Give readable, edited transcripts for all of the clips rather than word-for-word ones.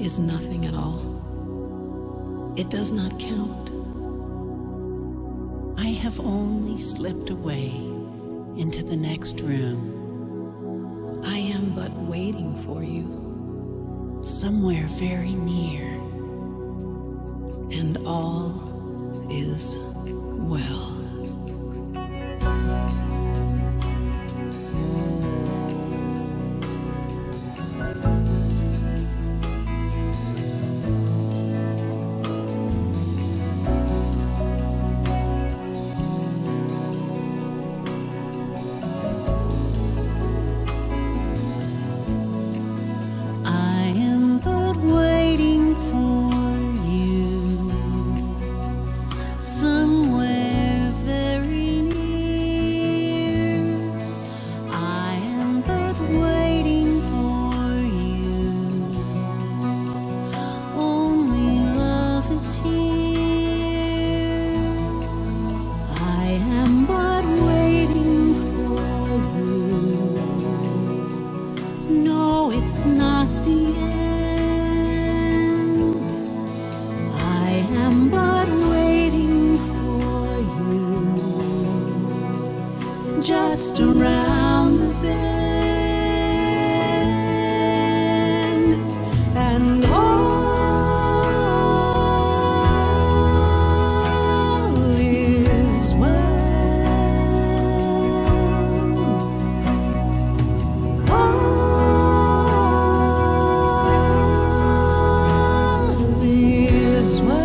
is nothing at all. It does not count. I have only slipped away into the next room, I am but waiting for you, somewhere very near. and all is well. I am but waiting for you, somewhere very near. I am but waiting for you. Only love is here. I am but waiting for you. No, it's not the end. I am but waiting for you, just around the bend, and all is well. All is well.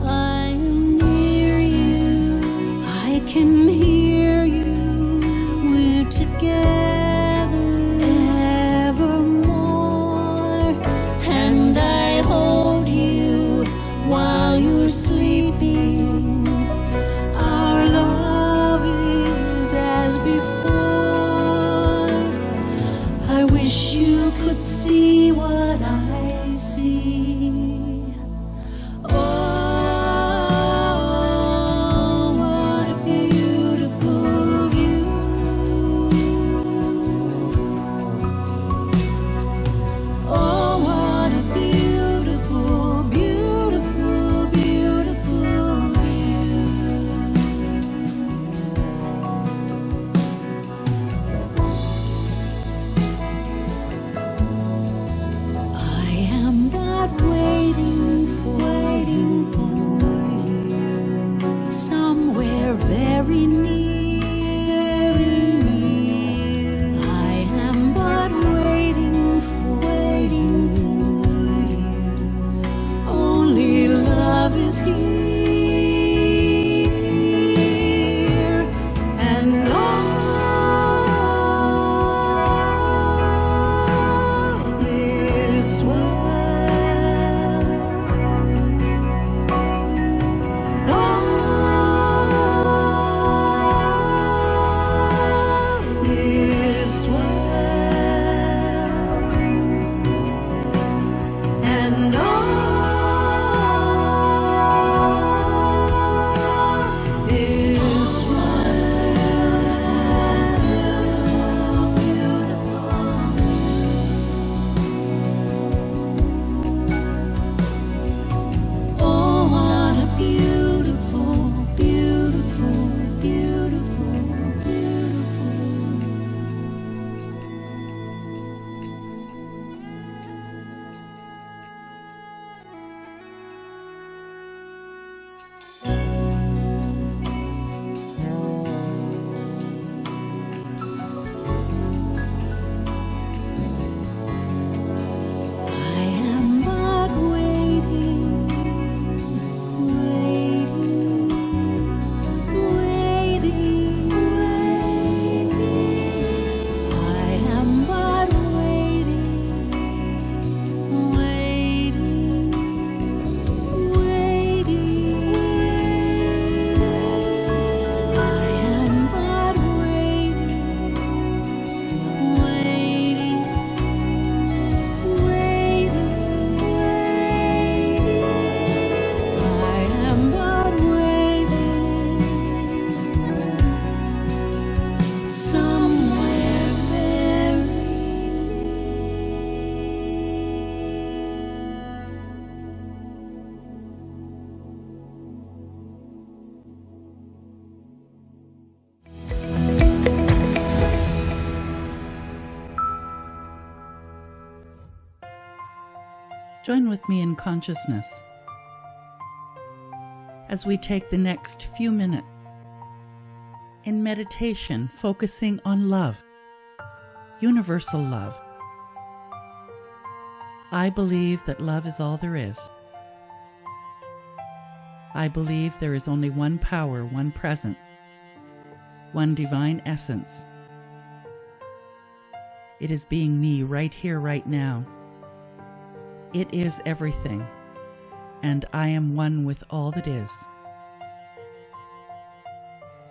I am near you. I can hear you. We're together evermore, and I hold you while you're sleeping. Our love is as before. I wish you could see what I see. Oh, what a beautiful view. Oh, what a beautiful, beautiful, beautiful view. I am but waiting Join with me in consciousness as we take the next few minutes in meditation, focusing on love, universal love. I believe that love is all there is. I believe there is only one power, one presence, one divine essence. It is being me right here, right now. It is everything, and I am one with all that is.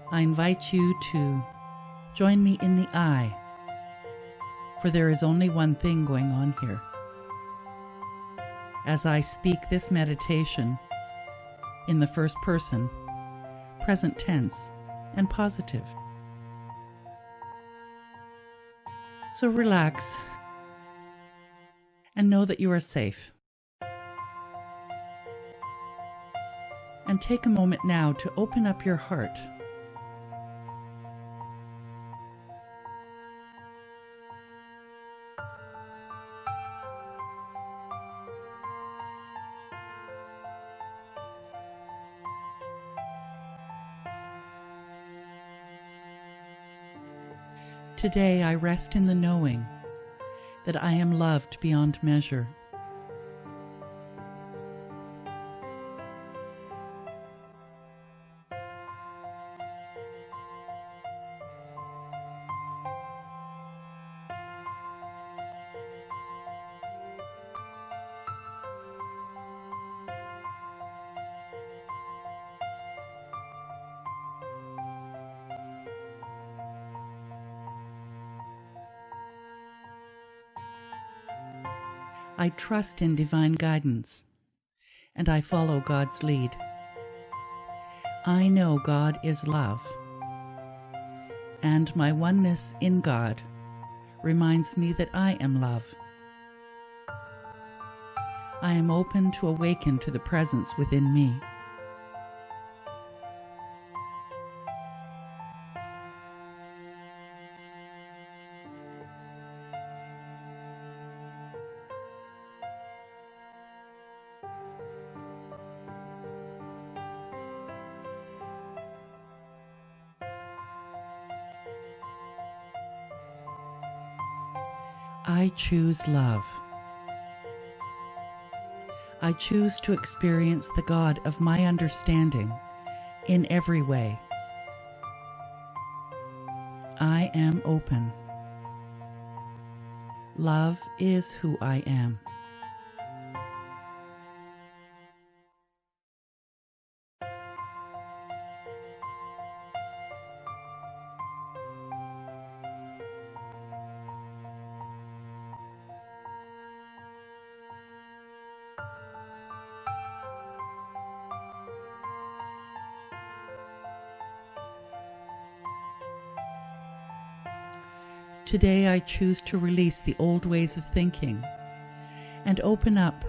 I invite you to join me in the I, for there is only one thing going on here. As I speak this meditation in the first person, present tense, and positive. So relax and know that you are safe. And take a moment now to open up your heart. Today I rest in the knowing that I am loved beyond measure. I trust in divine guidance, and I follow God's lead. I know God is love, and my oneness in God reminds me that I am love. I am open to awaken to the presence within me. I choose love. I choose to experience the God of my understanding in every way. I am open. Love is who I am. Today I choose to release the old ways of thinking and open up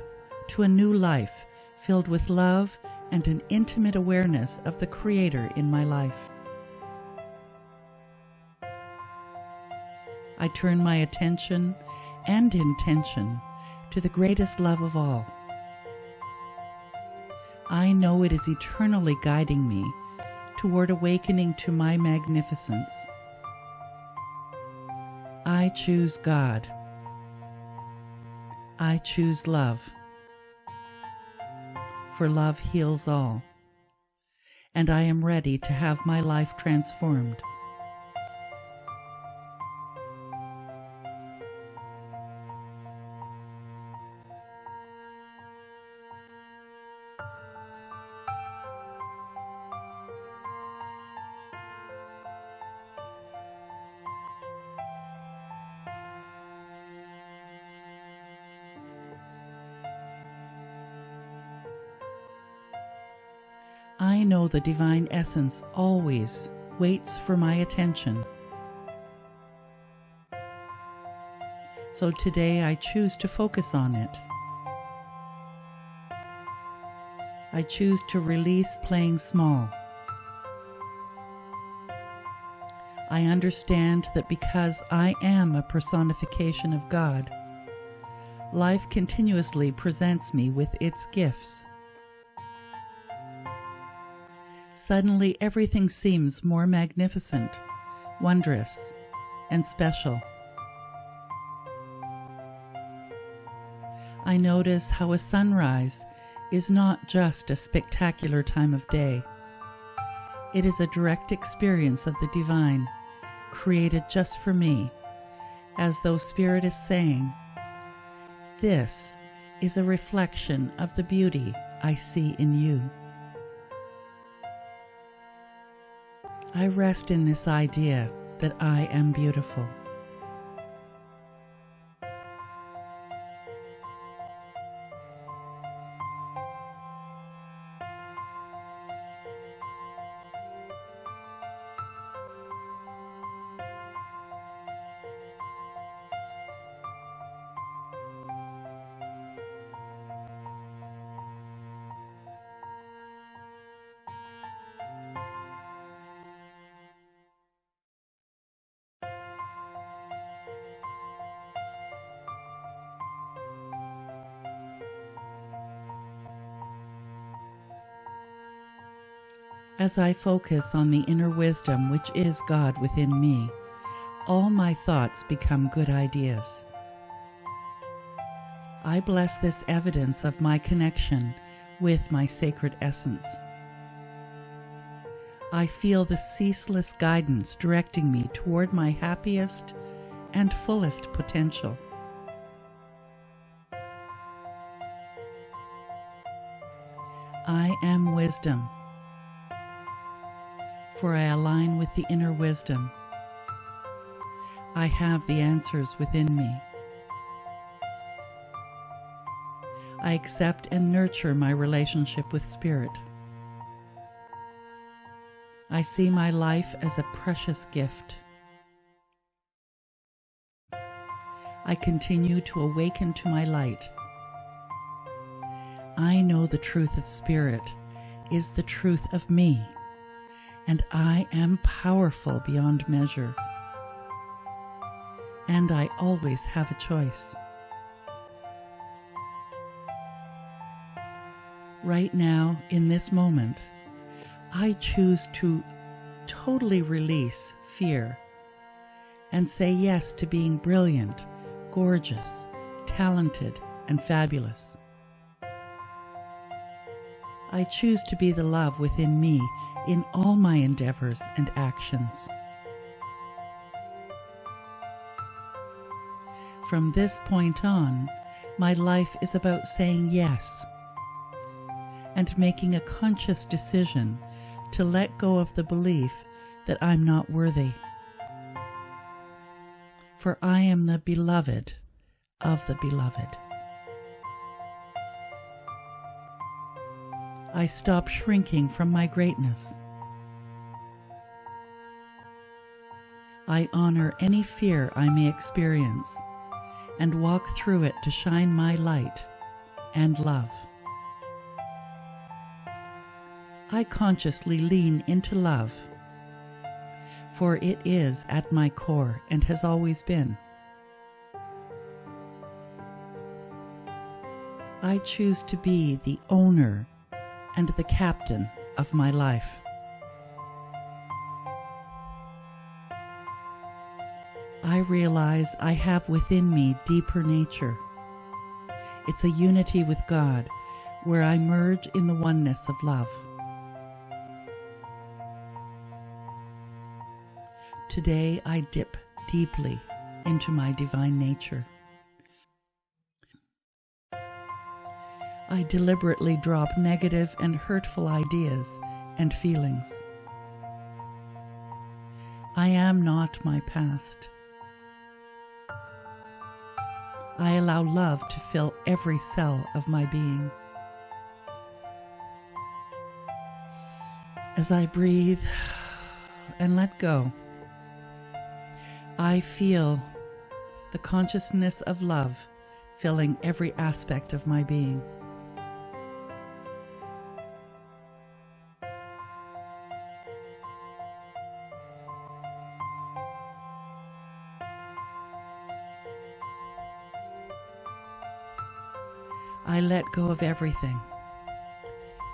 to a new life filled with love and an intimate awareness of the Creator in my life. I turn my attention and intention to the greatest love of all. I know it is eternally guiding me toward awakening to my magnificence. I choose God. I choose love. For love heals all, and I am ready to have my life transformed. I know the divine essence always waits for my attention. So today I choose to focus on it. I choose to release playing small. I understand that because I am a personification of God, life continuously presents me with its gifts. Suddenly, everything seems more magnificent, wondrous, and special. I notice how a sunrise is not just a spectacular time of day. It is a direct experience of the divine, created just for me, as though Spirit is saying, "This is a reflection of the beauty I see in you." I rest in this idea that I am beautiful. As I focus on the inner wisdom which is God within me, all my thoughts become good ideas. I bless this evidence of my connection with my sacred essence. I feel the ceaseless guidance directing me toward my happiest and fullest potential. I am wisdom, for I align with the inner wisdom. I have the answers within me. I accept and nurture my relationship with Spirit. I see my life as a precious gift. I continue to awaken to my light. I know the truth of Spirit is the truth of me, and I am powerful beyond measure. And I always have a choice. Right now, in this moment, I choose to totally release fear and say yes to being brilliant, gorgeous, talented, and fabulous. I choose to be the love within me in all my endeavors and actions. From this point on, my life is about saying yes and making a conscious decision to let go of the belief that I'm not worthy. For I am the beloved of the beloved. I stop shrinking from my greatness. I honor any fear I may experience and walk through it to shine my light and love. I consciously lean into love, for it is at my core and has always been. I choose to be the owner and the captain of my life. I realize I have within me deeper nature. It's a unity with God where I merge in the oneness of love. Today I dip deeply into my divine nature. I deliberately drop negative and hurtful ideas and feelings. I am not my past. I allow love to fill every cell of my being. As I breathe and let go, I feel the consciousness of love filling every aspect of my being. I let go of everything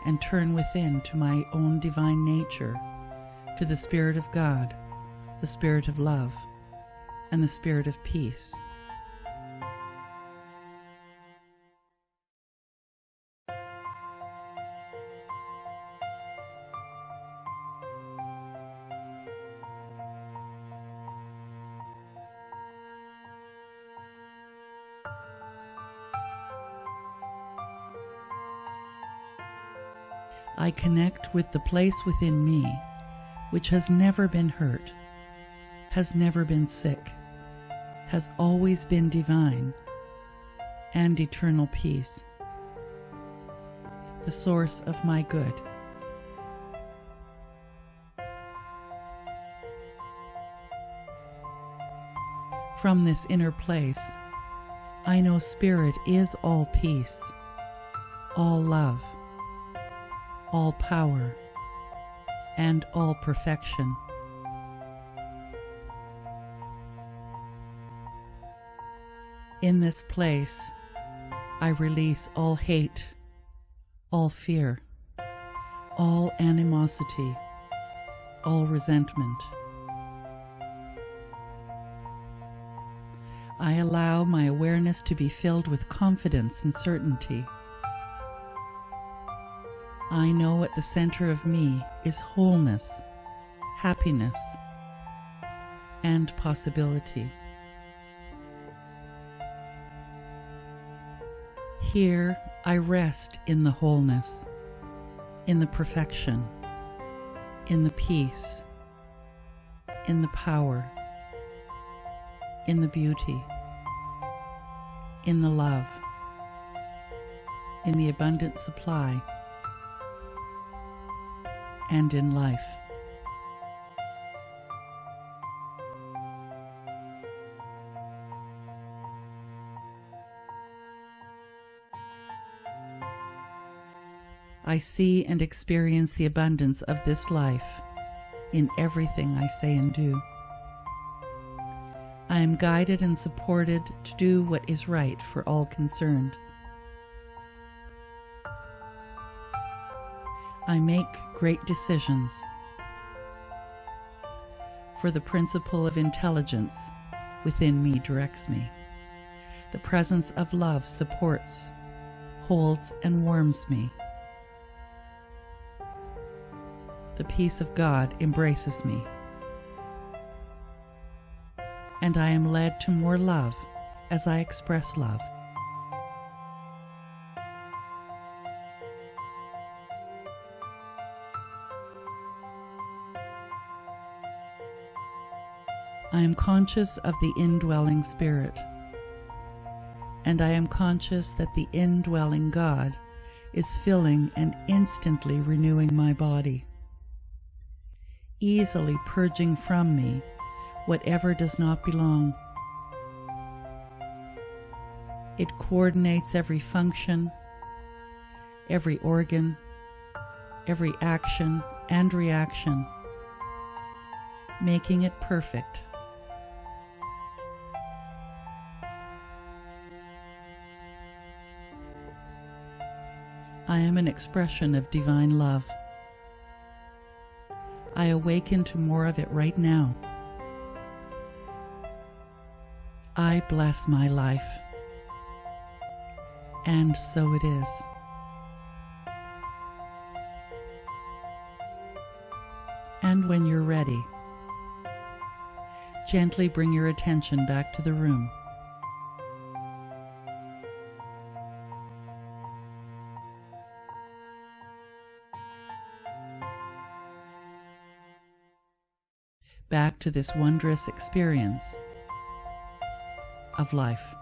and turn within to my own divine nature, to the Spirit of God, the Spirit of love, and the Spirit of peace. I connect with the place within me which has never been hurt, has never been sick, has always been divine and eternal peace, the source of my good. From this inner place, I know Spirit is all peace, all love, all power, and all perfection. In this place, I release all hate, all fear, all animosity, all resentment. I allow my awareness to be filled with confidence and certainty. I know at the center of me is wholeness, happiness, and possibility. Here I rest in the wholeness, in the perfection, in the peace, in the power, in the beauty, in the love, in the abundant supply, and in life. I see and experience the abundance of this life in everything I say and do. I am guided and supported to do what is right for all concerned. I make great decisions, for the principle of intelligence within me directs me. The presence of love supports, holds, and warms me. The peace of God embraces me, and I am led to more love as I express love. I am conscious of the indwelling Spirit, and I am conscious that the indwelling God is filling and instantly renewing my body, easily purging from me whatever does not belong. It coordinates every function, every organ, every action and reaction, making it perfect. I am an expression of divine love. I awaken to more of it right now. I bless my life, and so it is. And when you're ready, gently bring your attention back to the room. Back to this wondrous experience of life.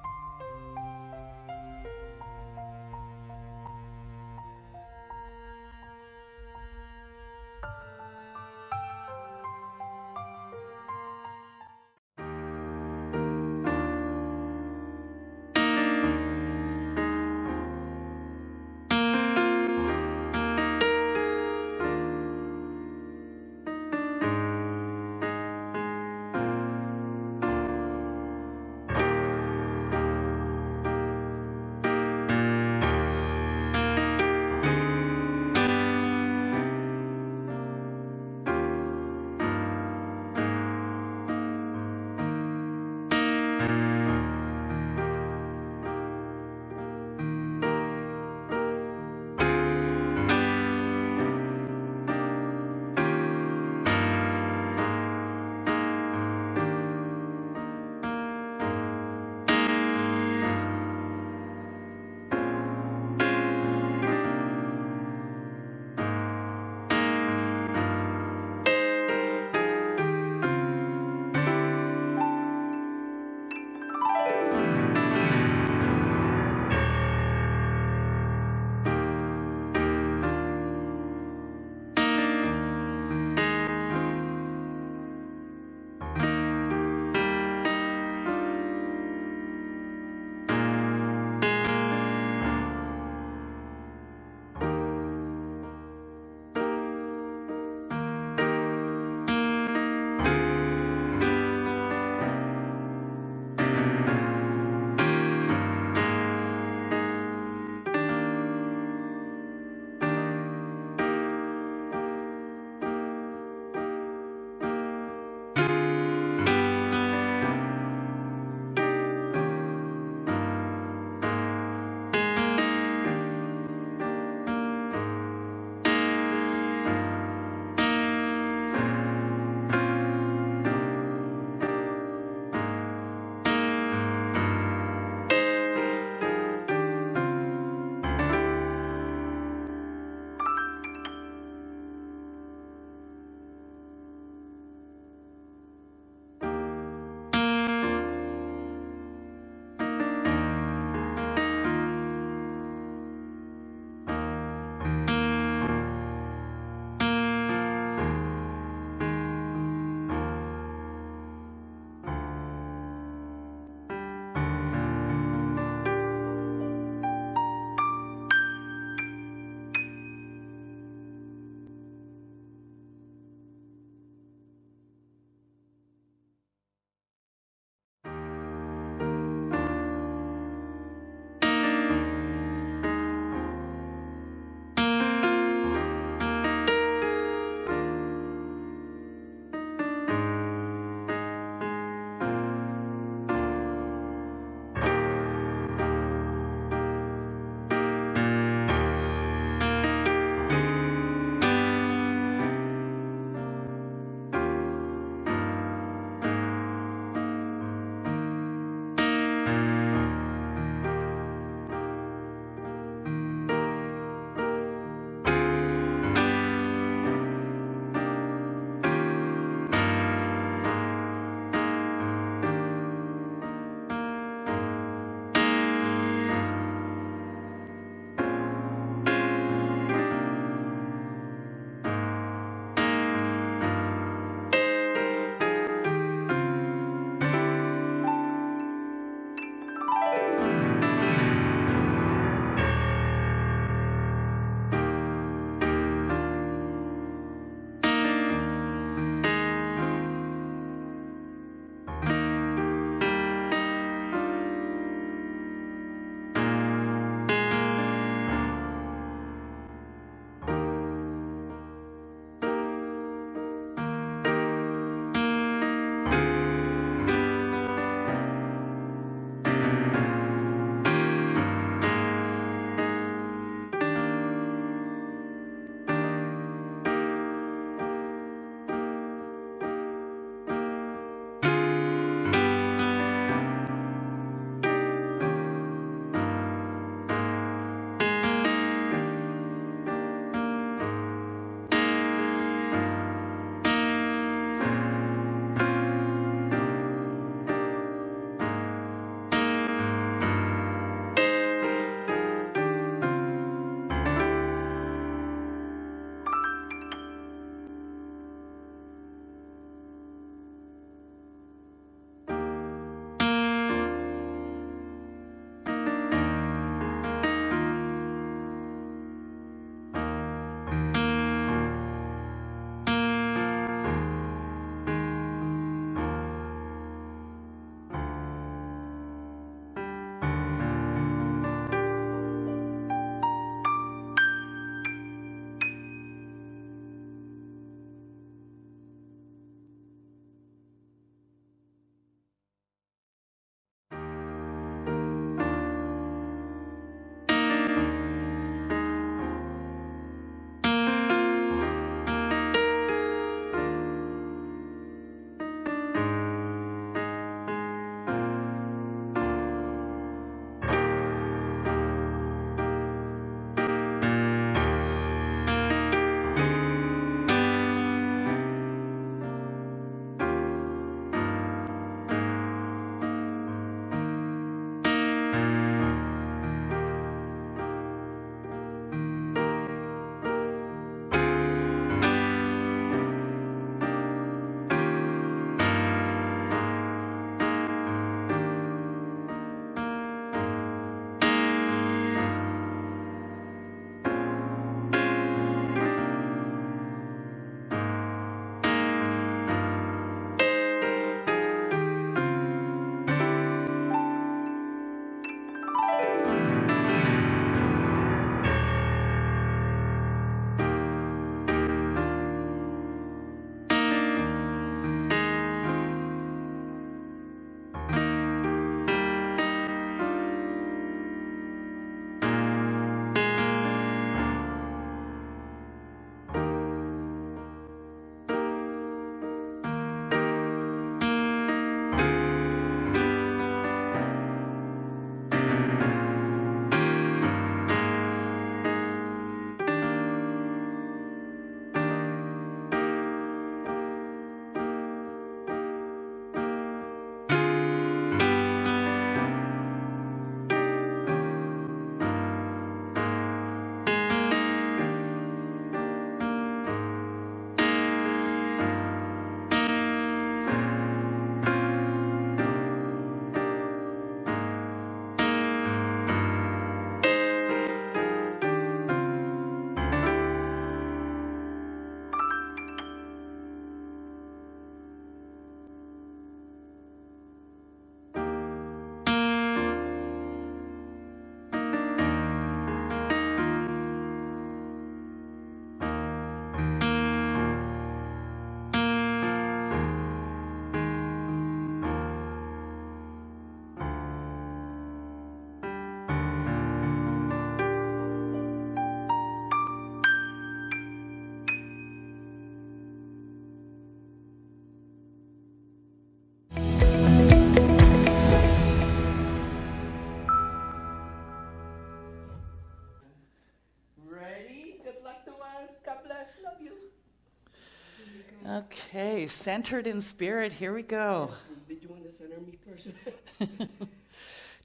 Okay, centered in spirit, here we go. Did you want to center me first?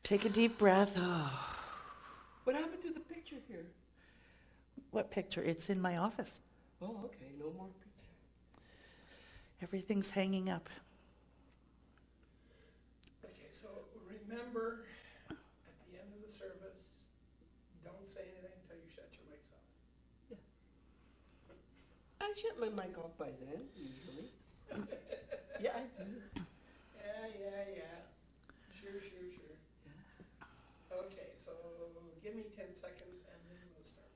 Take a deep breath. Oh. What happened to the picture here? What picture? It's in my office. Oh, okay, no more picture. Everything's hanging up. Okay, so remember, at the end of the service, don't say anything until you shut your mics off. I shut my mic off by then, usually. Yeah, I do. Yeah. Sure. Okay, so give me 10 seconds and then we'll start.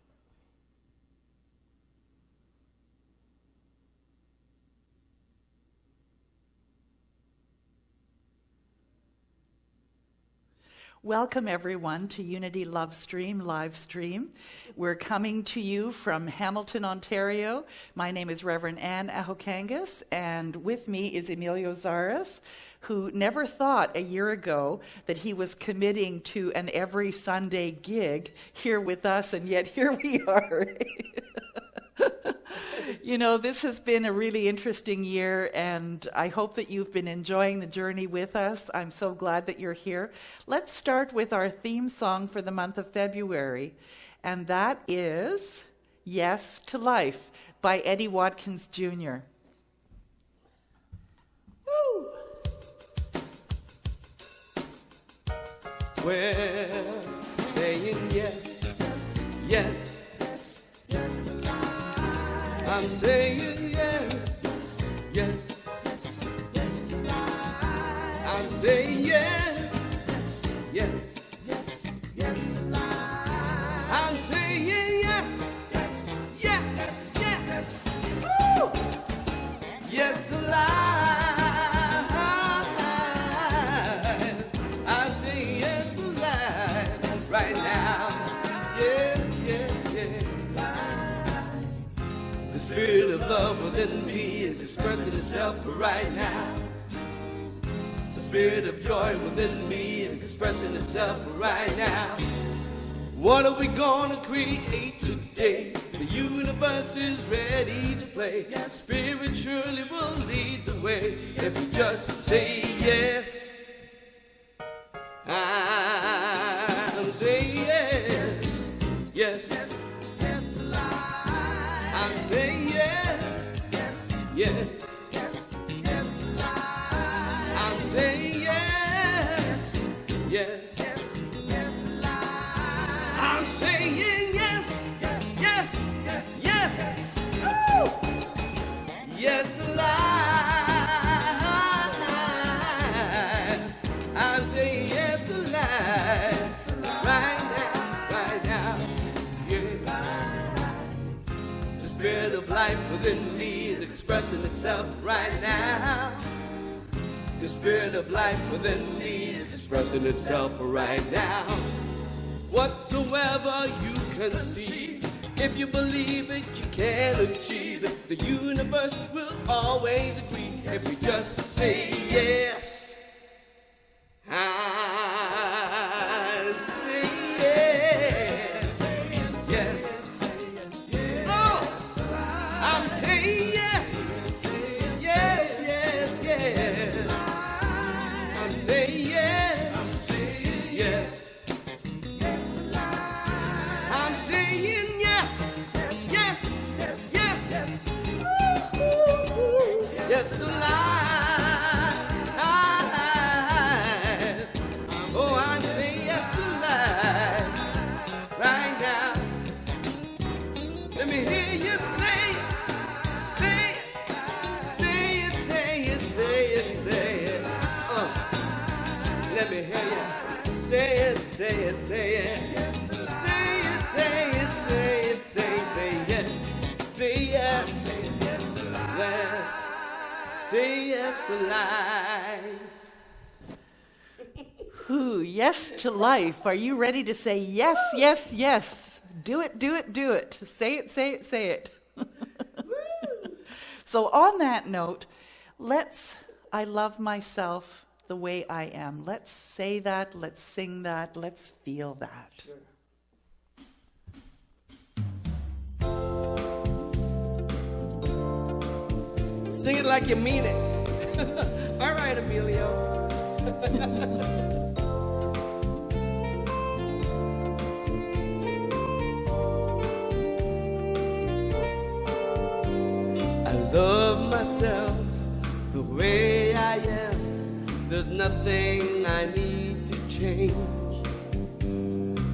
Welcome everyone to Unity Love Stream live stream. We're coming to you from Hamilton, Ontario. My name is Reverend Anne Ahokangas, and with me is Emilio Zaras, who never thought a year ago that he was committing to an every Sunday gig here with us, and yet here we are. You know, this has been a really interesting year, and I hope that you've been enjoying the journey with us. I'm so glad that you're here. Let's start with our theme song for the month of February, and that is Yes to Life by Eddie Watkins Jr. Woo! Well, saying yes, yes. I'm saying yes, yes, I'm saying yes, yes, I'm saying yes, yes. Woo! Yes to life. I'm saying yes to life right now. Yes. The spirit of love within me is expressing itself right now. The spirit of joy within me is expressing itself right now. What are we gonna create today? The universe is ready to play. Spirit surely will lead the way if we just say yes. I'm saying yes, yes. I'm saying yes, yes, to life. I'm saying yes, yes, to life. I'm saying yes, yes. Woo! Yes to life. I'm saying yes to life right now, yeah. The spirit of life within me is expressing itself right now. The spirit of life within me is expressing itself right now. Whatsoever you conceive, if you believe it, you can achieve it. The universe will always agree if we just say yes. I say yes, yes. I'm saying yes, yes. I'm saying yes, yes. I'm saying yes, yes to life. Oh, I'm saying yes to life right now. Let me hear you say it. Let me hear you say it. Say yes. Say yes. Let's say yes to life. Ooh, yes to life. Are you ready to say yes? Do it. Say it. So on that note, I love myself the way I am. Let's say that, let's sing that, let's feel that. Sure. Sing it like you mean it. All right, Emilio. I love myself the way I am. There's nothing I need to change.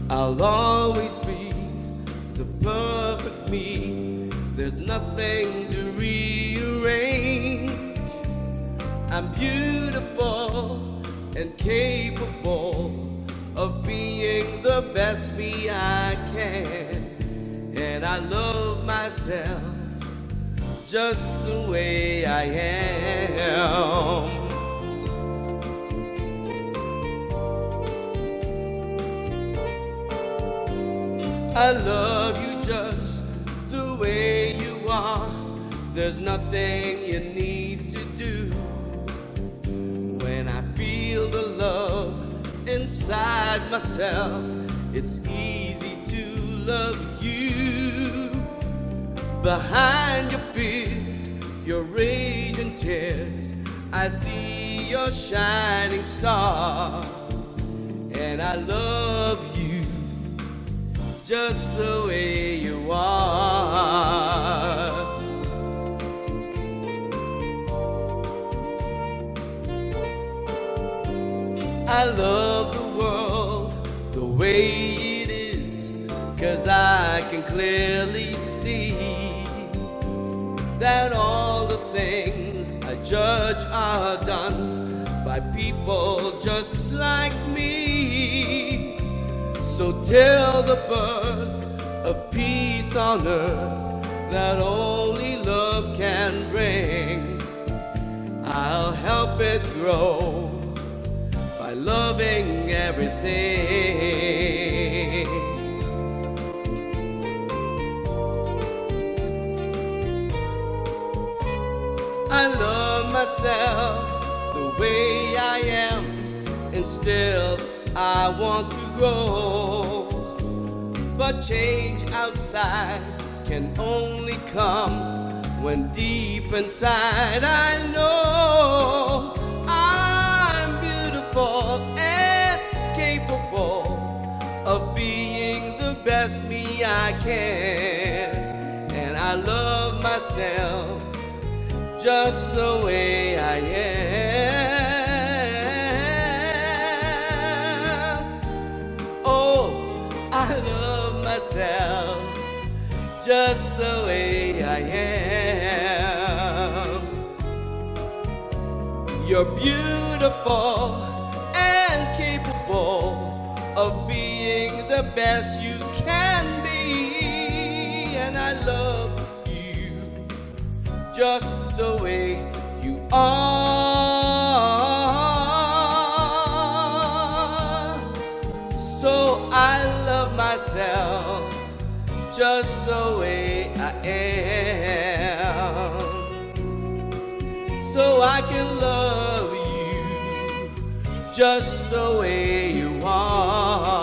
I'll always be the perfect me. There's nothing to rearrange. I'm beautiful and capable of being the best me I can. And I love myself just the way I am. I love you just the way you are. There's nothing you need to do. When I feel the love inside myself, it's easy to love you. Behind your fears, your rage and tears, I see your shining star. And I love you just the way you are. I love the world the way it is, 'cause I can clearly see that all the things I judge are done by people just like me. So till the birth of peace on earth that only love can bring, I'll help it grow by loving everything. I love myself the way I am, and still I want to grow. But change outside can only come when deep inside I know I'm beautiful and capable of being the best me I can. And I love myself just the way I am. Oh, I love myself just the way I am. You're beautiful and capable of being the best you can be. And I love you just the way you are. So I love myself just the way I am, so I can love you just the way you are.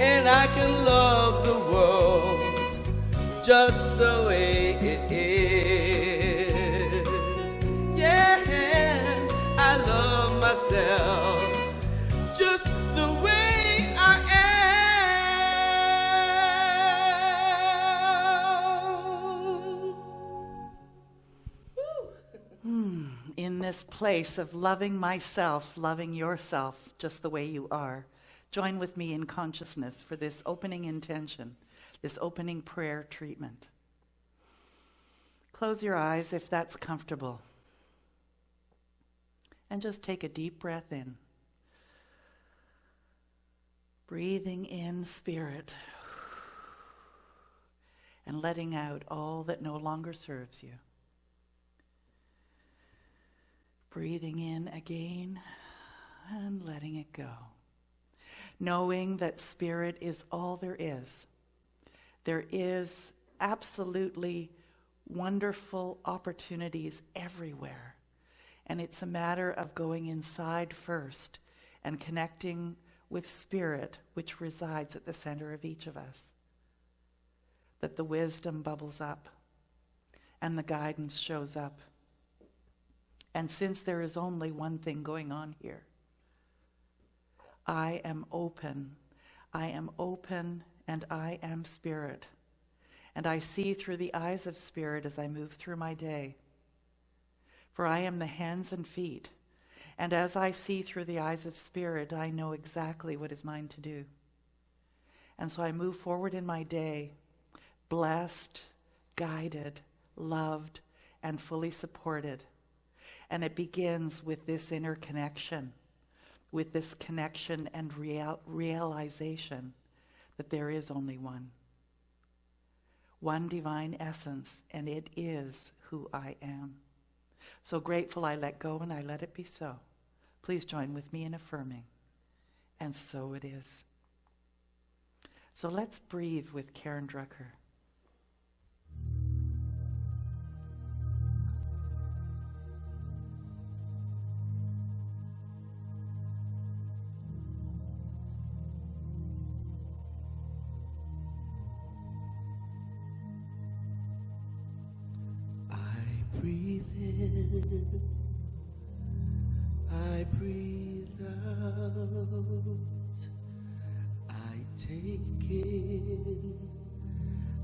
And I can love the world just the way it is. Yes, I love myself just the way I am. In this place of loving myself, loving yourself just the way you are, join with me in consciousness for this opening intention, this opening prayer treatment. Close your eyes if that's comfortable. And just take a deep breath in. Breathing in spirit. And letting out all that no longer serves you. Breathing in again and letting it go. Knowing that spirit is all there is. There is absolutely wonderful opportunities everywhere. And it's a matter of going inside first and connecting with spirit, which resides at the center of each of us. That the wisdom bubbles up and the guidance shows up. And since there is only one thing going on here, I am open. I am open and I am spirit. And I see through the eyes of spirit as I move through my day. For I am the hands and feet. And as I see through the eyes of spirit, I know exactly what is mine to do. And so I move forward in my day, blessed, guided, loved, and fully supported. And it begins with this inner connection, with this connection and realization that there is only one. One divine essence, and it is who I am. So grateful I let go and I let it be so. Please join with me in affirming. And so it is. So let's breathe with Karen Drucker. Breathe in, I breathe out, I take in,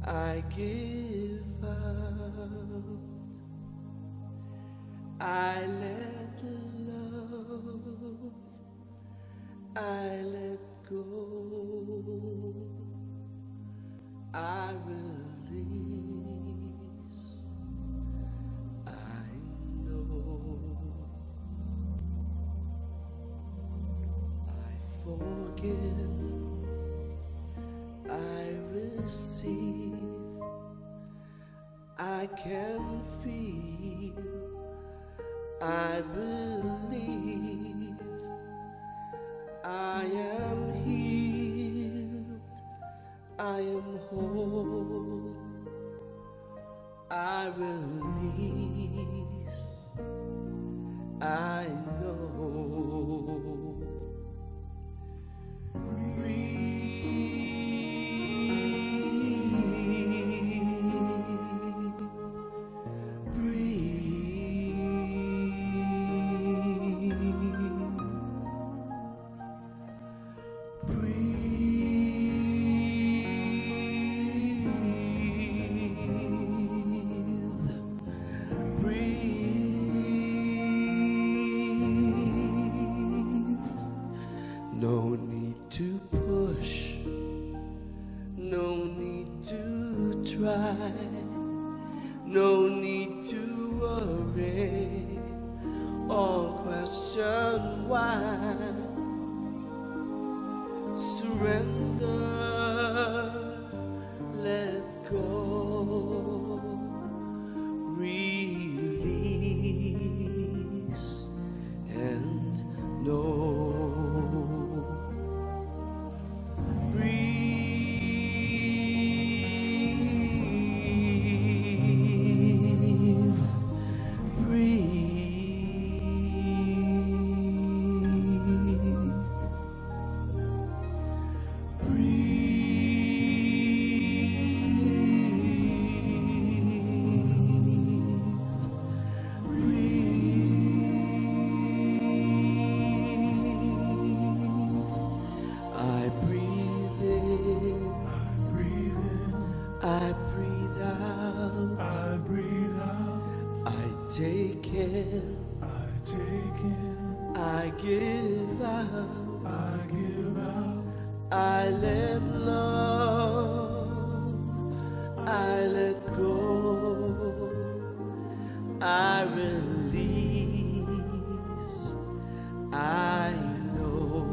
I give out, I let love, I let go, I release. Forgive, I receive, I can feel, I believe, I am healed, I am whole, I release, I know. No need to push, no need to try, no need to worry or question why. Surrender, let go, release and know. Take in, I give out, I let love, I let go, I release, I know.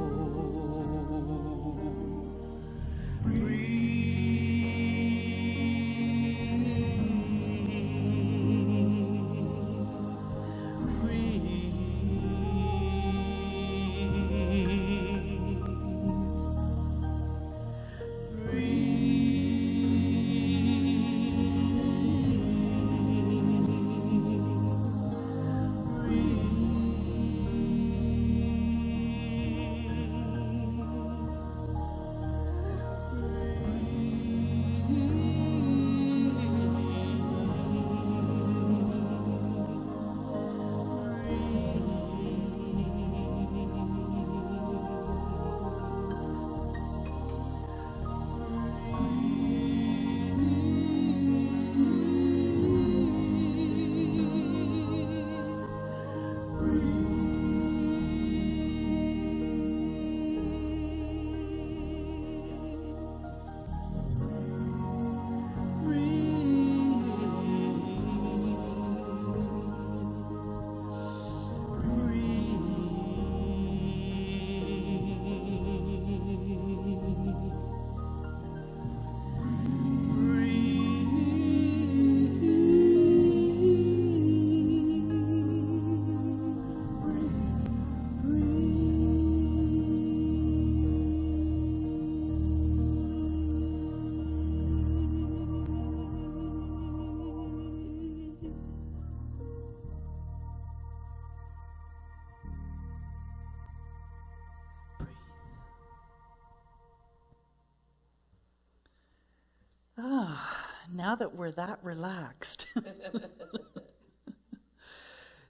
Now that we're that relaxed,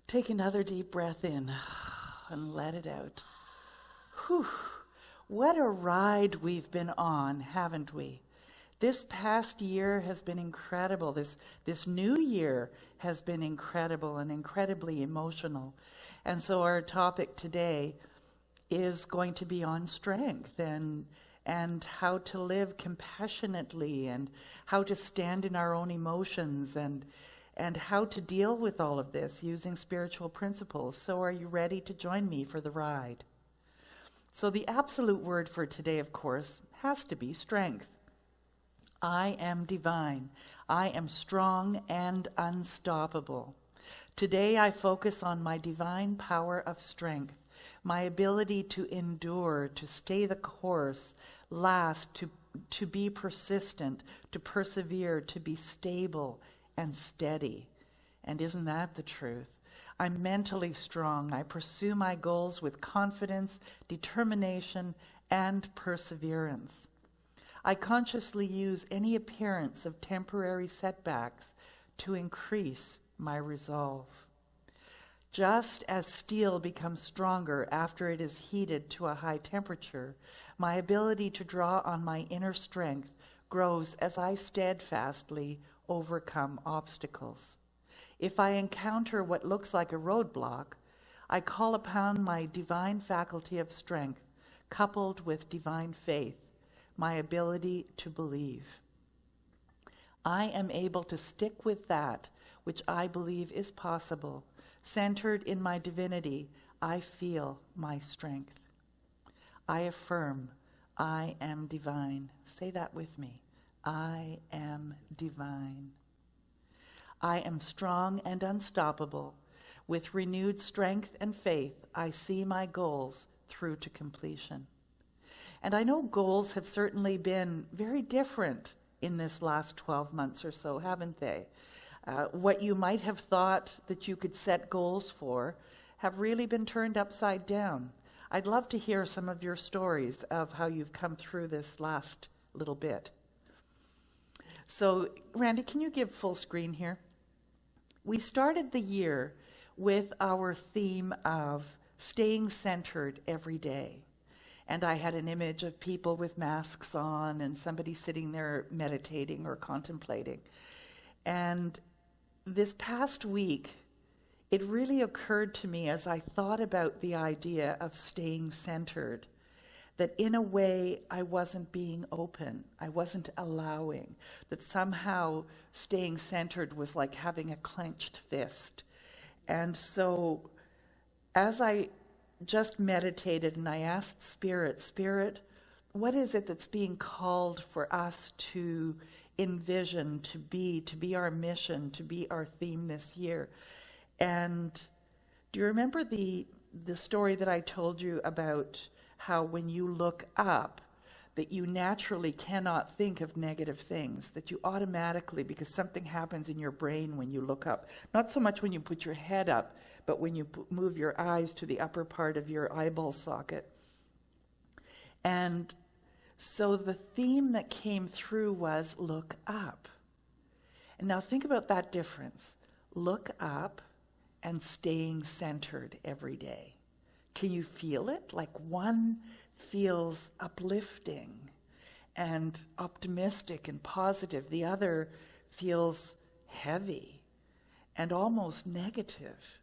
take another deep breath in and let it out. Whew. What a ride we've been on, haven't we? This past year has been incredible. This new year has been incredible and incredibly emotional. And so our topic today is going to be on strength and how to live compassionately and how to stand in our own emotions and how to deal with all of this using spiritual principles. So are you ready to join me for the ride? So the absolute word for today, of course, has to be strength. I am divine. I am strong and unstoppable. Today I focus on my divine power of strength, my ability to endure, to stay the course, last, to be persistent, to persevere, to be stable and steady. And isn't that the truth? I'm mentally strong. I pursue my goals with confidence, determination, and perseverance. I consciously use any appearance of temporary setbacks to increase my resolve. Just as steel becomes stronger after it is heated to a high temperature, my ability to draw on my inner strength grows as I steadfastly overcome obstacles. If I encounter what looks like a roadblock, I call upon my divine faculty of strength, coupled with divine faith, my ability to believe. I am able to stick with that which I believe is possible. Centered in my divinity, I feel my strength. I affirm, I am divine. Say that with me. I am divine. I am strong and unstoppable. With renewed strength and faith, I see my goals through to completion. And I know goals have certainly been very different in this last 12 months or so, haven't they? What you might have thought that you could set goals for have really been turned upside down. I'd love to hear some of your stories of how you've come through this last little bit. So, Randy, can you give full screen here? We started the year with our theme of staying centered every day. And I had an image of people with masks on and somebody sitting there meditating or contemplating. And this past week, it really occurred to me as I thought about the idea of staying centered, that in a way I wasn't being open, I wasn't allowing, that somehow staying centered was like having a clenched fist. And so as I just meditated and I asked Spirit, what is it that's being called for us to envision, to be our mission, to be our theme this year? And do you remember the story that I told you about how when you look up, that you naturally cannot think of negative things, that you automatically, because something happens in your brain when you look up, not so much when you put your head up, but when you move your eyes to the upper part of your eyeball socket. And so the theme that came through was look up. And now think about that difference. Look up and staying centered every day. Can you feel it? Like one feels uplifting and optimistic and positive. The other feels heavy and almost negative.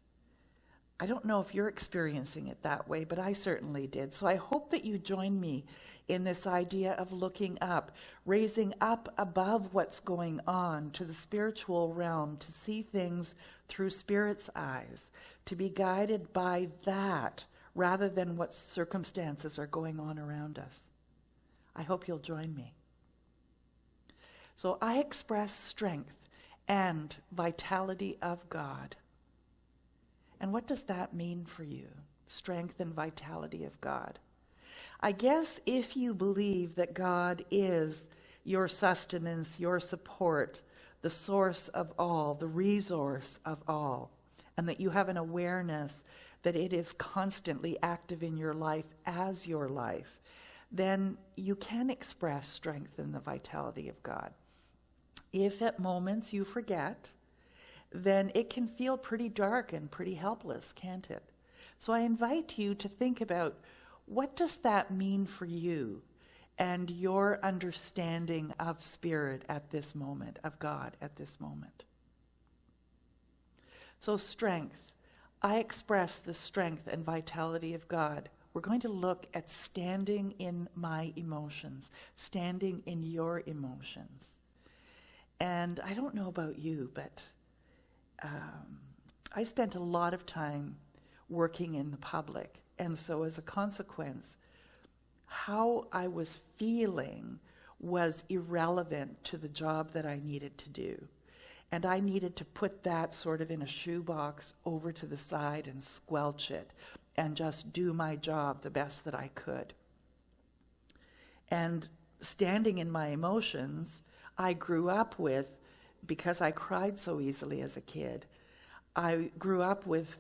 I don't know if you're experiencing it that way, but I certainly did. So I hope that you join me in this idea of looking up, raising up above what's going on to the spiritual realm, to see things through Spirit's eyes, to be guided by that rather than what circumstances are going on around us. I hope you'll join me. So I express strength and vitality of God. And what does that mean for you? Strength and vitality of God. I guess if you believe that God is your sustenance, your support, the source of all, the resource of all, and that you have an awareness that it is constantly active in your life as your life, then you can express strength and the vitality of God. If at moments you forget, then it can feel pretty dark and pretty helpless, can't it? So I invite you to think about, what does that mean for you and your understanding of Spirit at this moment, of God at this moment? So strength. I express the strength and vitality of God. We're going to look at standing in my emotions, standing in your emotions. And I don't know about you, but I spent a lot of time working in the public. And so as a consequence, how I was feeling was irrelevant to the job that I needed to do. And I needed to put that sort of in a shoebox over to the side and squelch it and just do my job the best that I could. And standing in my emotions, I grew up with, because I cried so easily as a kid, I grew up with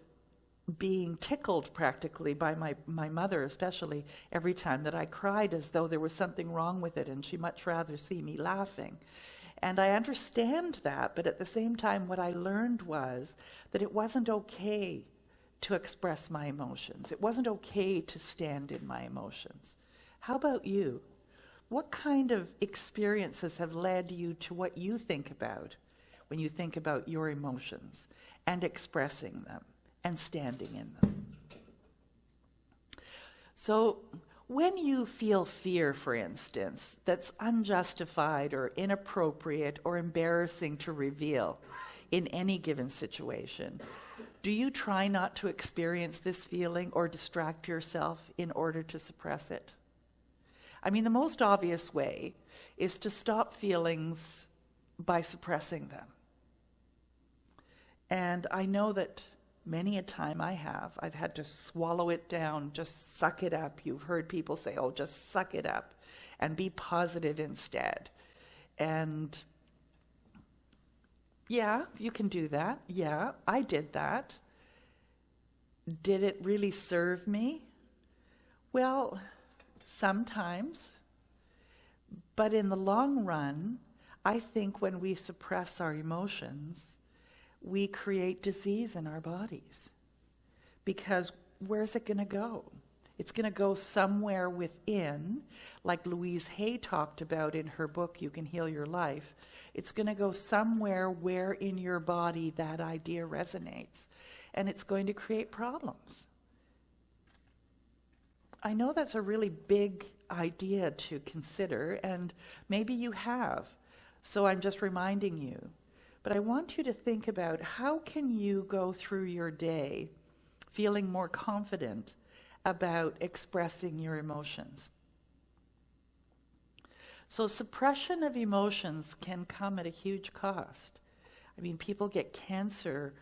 being tickled practically by my mother, especially every time that I cried, as though there was something wrong with it and she'd much rather see me laughing. And I understand that, but at the same time, what I learned was that it wasn't okay to express my emotions. It wasn't okay to stand in my emotions. How about you? What kind of experiences have led you to what you think about when you think about your emotions and expressing them and standing in them? So when you feel fear, for instance, that's unjustified or inappropriate or embarrassing to reveal in any given situation, do you try not to experience this feeling or distract yourself in order to suppress it? I mean, the most obvious way is to stop feelings by suppressing them. And I know that many a time I've had to swallow it down, just suck it up. You've heard people say, oh, just suck it up and be positive instead. And yeah, you can do that. Yeah, I did that. Did it really serve me? Well, sometimes. But in the long run, I think when we suppress our emotions, we create disease in our bodies. Because where's it going to go? It's going to go somewhere within, like Louise Hay talked about in her book, You Can Heal Your Life. It's going to go somewhere where in your body that idea resonates. And it's going to create problems. I know that's a really big idea to consider, and maybe you have. So I'm just reminding you. But I want you to think about, how can you go through your day feeling more confident about expressing your emotions? So suppression of emotions can come at a huge cost. I mean, people get cancer,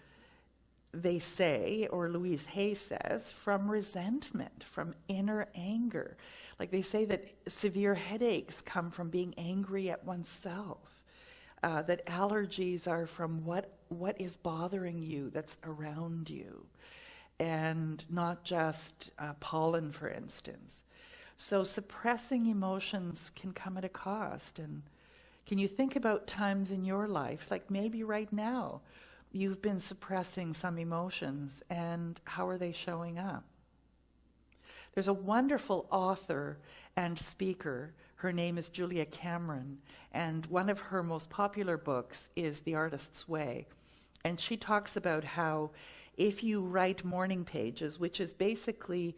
they say, or Louise Hay says, from resentment, from inner anger. Like they say that severe headaches come from being angry at oneself. That allergies are from what is bothering you that's around you, and not just pollen, for instance. So suppressing emotions can come at a cost. And can you think about times in your life, like maybe right now, you've been suppressing some emotions, and how are they showing up? There's a wonderful author and speaker. Her name is Julia Cameron, and one of her most popular books is The Artist's Way. And she talks about how if you write morning pages, which is basically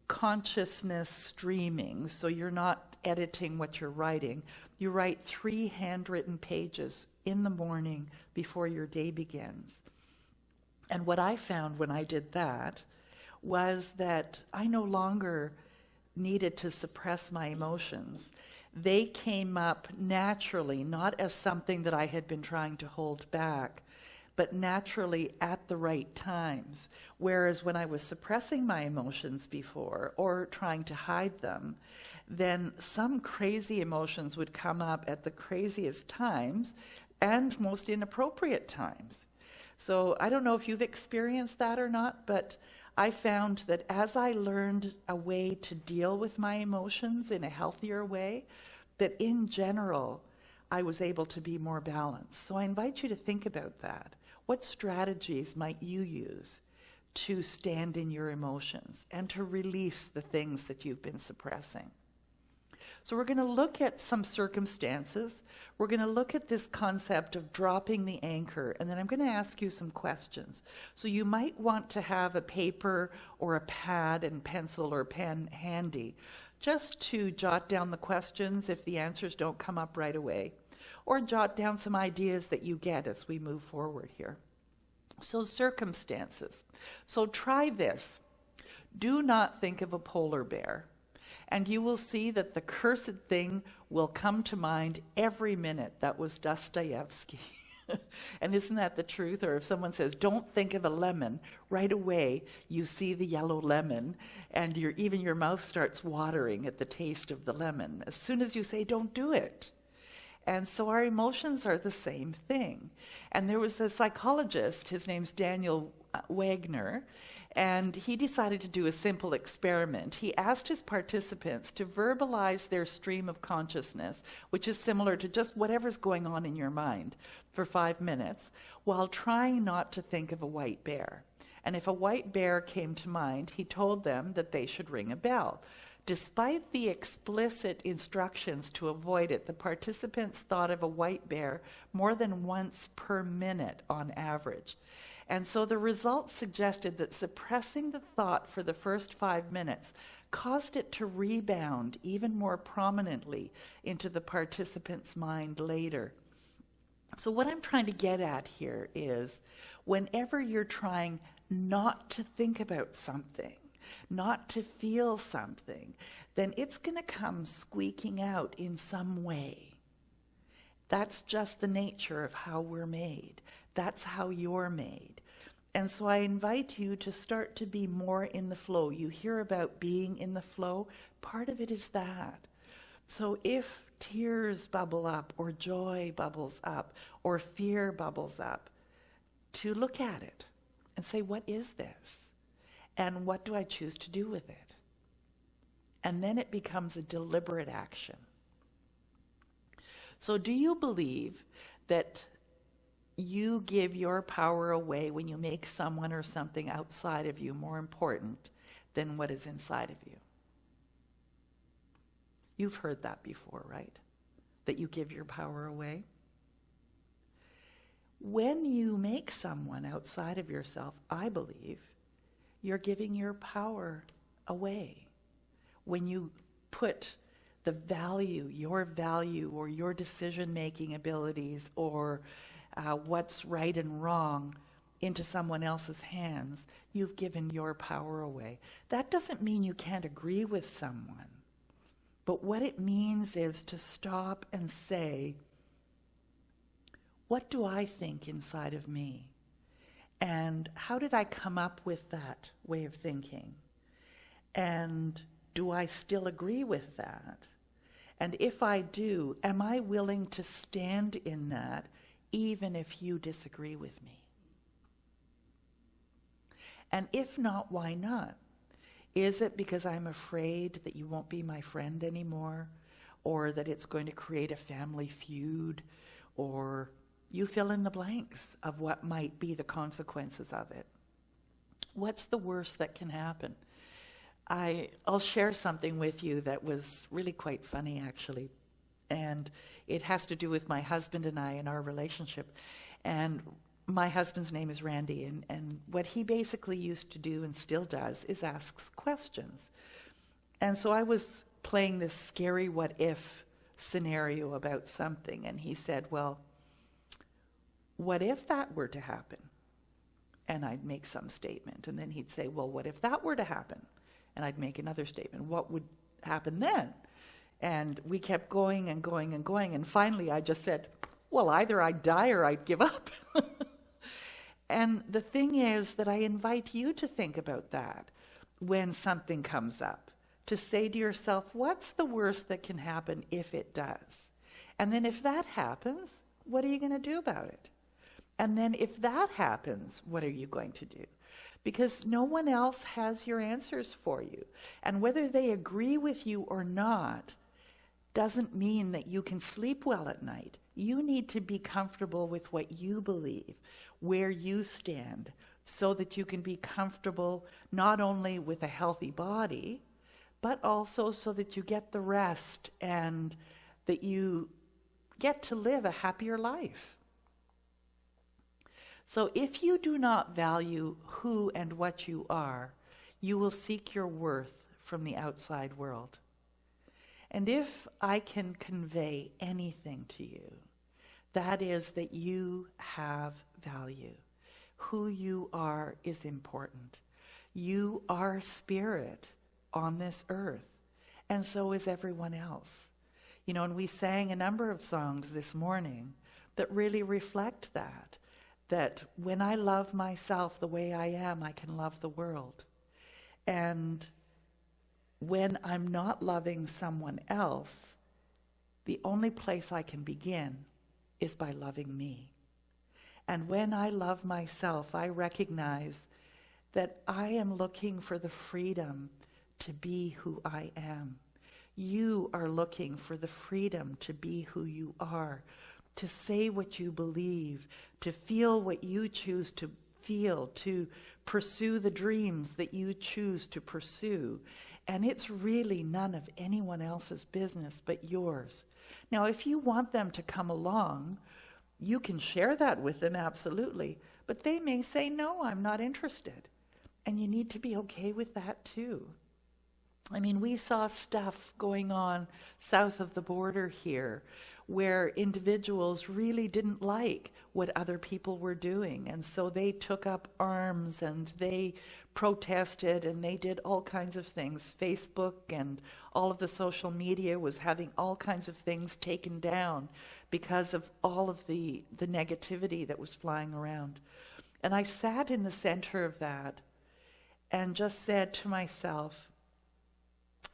consciousness streaming, so you're not editing what you're writing, you write 3 handwritten pages in the morning before your day begins. And what I found when I did that was that I no longer needed to suppress my emotions. They came up naturally, not as something that I had been trying to hold back, but naturally at the right times. Whereas when I was suppressing my emotions before, or trying to hide them, then some crazy emotions would come up at the craziest times and most inappropriate times. So I don't know if you've experienced that or not, but I found that as I learned a way to deal with my emotions in a healthier way, that in general, I was able to be more balanced. So I invite you to think about that. What strategies might you use to stand in your emotions and to release the things that you've been suppressing? So we're going to look at some circumstances. We're going to look at this concept of dropping the anchor, and then I'm going to ask you some questions. So you might want to have a paper or a pad and pencil or pen handy, just to jot down the questions if the answers don't come up right away, or jot down some ideas that you get as we move forward here. So circumstances. So try this. Do not think of a polar bear. And you will see that the cursed thing will come to mind every minute. That was Dostoevsky. And isn't that the truth? Or if someone says, don't think of a lemon, right away you see the yellow lemon, and even your mouth starts watering at the taste of the lemon as soon as you say, don't do it. And so our emotions are the same thing. And there was a psychologist, his name's Daniel Wagner, and he decided to do a simple experiment. He asked his participants to verbalize their stream of consciousness, which is similar to just whatever's going on in your mind, for 5 minutes, while trying not to think of a white bear. And if a white bear came to mind, he told them that they should ring a bell. Despite the explicit instructions to avoid it, the participants thought of a white bear more than once per minute on average. And so the results suggested that suppressing the thought for the first 5 minutes caused it to rebound even more prominently into the participant's mind later. So what I'm trying to get at here is, whenever you're trying not to think about something, not to feel something, then it's going to come squeaking out in some way. That's just the nature of how we're made. That's how you're made. And so I invite you to start to be more in the flow. You hear about being in the flow. Part of it is that. So if tears bubble up, or joy bubbles up, or fear bubbles up, to look at it and say, what is this? And what do I choose to do with it? And then it becomes a deliberate action. So do you believe that you give your power away when you make someone or something outside of you more important than what is inside of you? You've heard that before, right? That you give your power away. When you make someone outside of yourself, I believe, you're giving your power away. When you put the value, or your decision-making abilities, or what's right and wrong into someone else's hands, you've given your power away. That doesn't mean you can't agree with someone. But what it means is to stop and say, what do I think inside of me? And how did I come up with that way of thinking? And do I still agree with that? And if I do, am I willing to stand in that even if you disagree with me? And if not, why not? Is it because I'm afraid that you won't be my friend anymore? Or that it's going to create a family feud? Or you fill in the blanks of what might be the consequences of it. What's the worst that can happen? I'll share something with you that was really quite funny, actually. And it has to do with my husband and I and our relationship. And my husband's name is Randy, and what he basically used to do and still does is asks questions. And so I was playing this scary what if scenario about something, and he said, well, what if that were to happen? And I'd make some statement, and then he'd say, well, what if that were to happen? And I'd make another statement. What would happen then? And we kept going and going and going, and finally I just said, well, either I'd die or I'd give up. And the thing is that I invite you to think about that when something comes up, to say to yourself, what's the worst that can happen if it does? And then if that happens, what are you going to do about it? And then if that happens, what are you going to do? Because no one else has your answers for you. And whether they agree with you or not doesn't mean that you can sleep well at night. You need to be comfortable with what you believe, where you stand, so that you can be comfortable not only with a healthy body, but also so that you get the rest and that you get to live a happier life. So if you do not value who and what you are, you will seek your worth from the outside world. And if I can convey anything to you, that is that you have value. Who you are is important. You are spirit on this earth, and so is everyone else. You know, and we sang a number of songs this morning that really reflect that when I love myself the way I am, I can love the world. And when I'm not loving someone else, the only place I can begin is by loving me. And when I love myself, I recognize that I am looking for the freedom to be who I am. You are looking for the freedom to be who you are, to say what you believe, to feel what you choose to feel, to pursue the dreams that you choose to pursue. And it's really none of anyone else's business but yours. Now, if you want them to come along, you can share that with them, absolutely. But they may say, no, I'm not interested. And you need to be okay with that too. I mean, we saw stuff going on south of the border here where individuals really didn't like what other people were doing. And so they took up arms and they protested and they did all kinds of things. Facebook and all of the social media was having all kinds of things taken down because of all of the negativity that was flying around. And I sat in the center of that and just said to myself,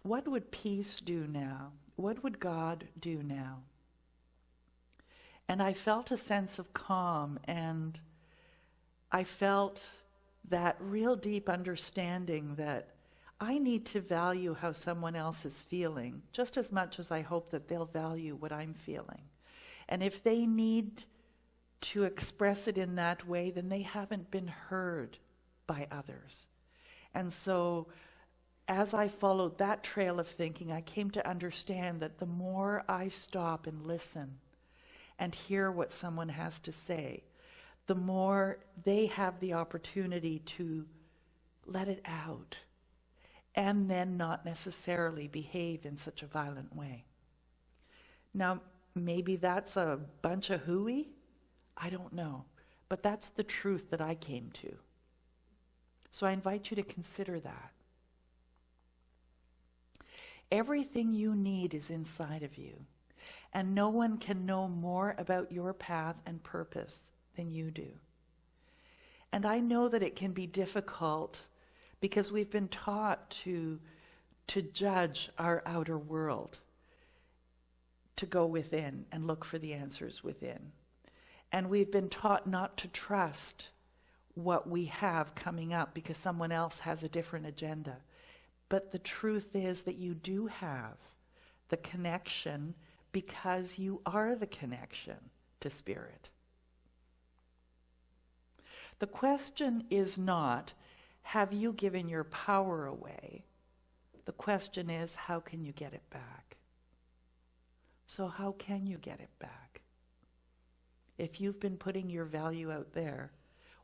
what would peace do now? What would God do now? And I felt a sense of calm, and I felt that real deep understanding that I need to value how someone else is feeling just as much as I hope that they'll value what I'm feeling. And if they need to express it in that way, then they haven't been heard by others. And so as I followed that trail of thinking, I came to understand that the more I stop and listen and hear what someone has to say, the more they have the opportunity to let it out and then not necessarily behave in such a violent way. Now, maybe that's a bunch of hooey. I don't know. But that's the truth that I came to. So I invite you to consider that. Everything you need is inside of you, and no one can know more about your path and purpose than you do. And I know that it can be difficult because we've been taught to judge our outer world, to go within and look for the answers within. And we've been taught not to trust what we have coming up because someone else has a different agenda. But the truth is that you do have the connection because you are the connection to spirit. The question is not, have you given your power away? The question is, how can you get it back? So how can you get it back? If you've been putting your value out there,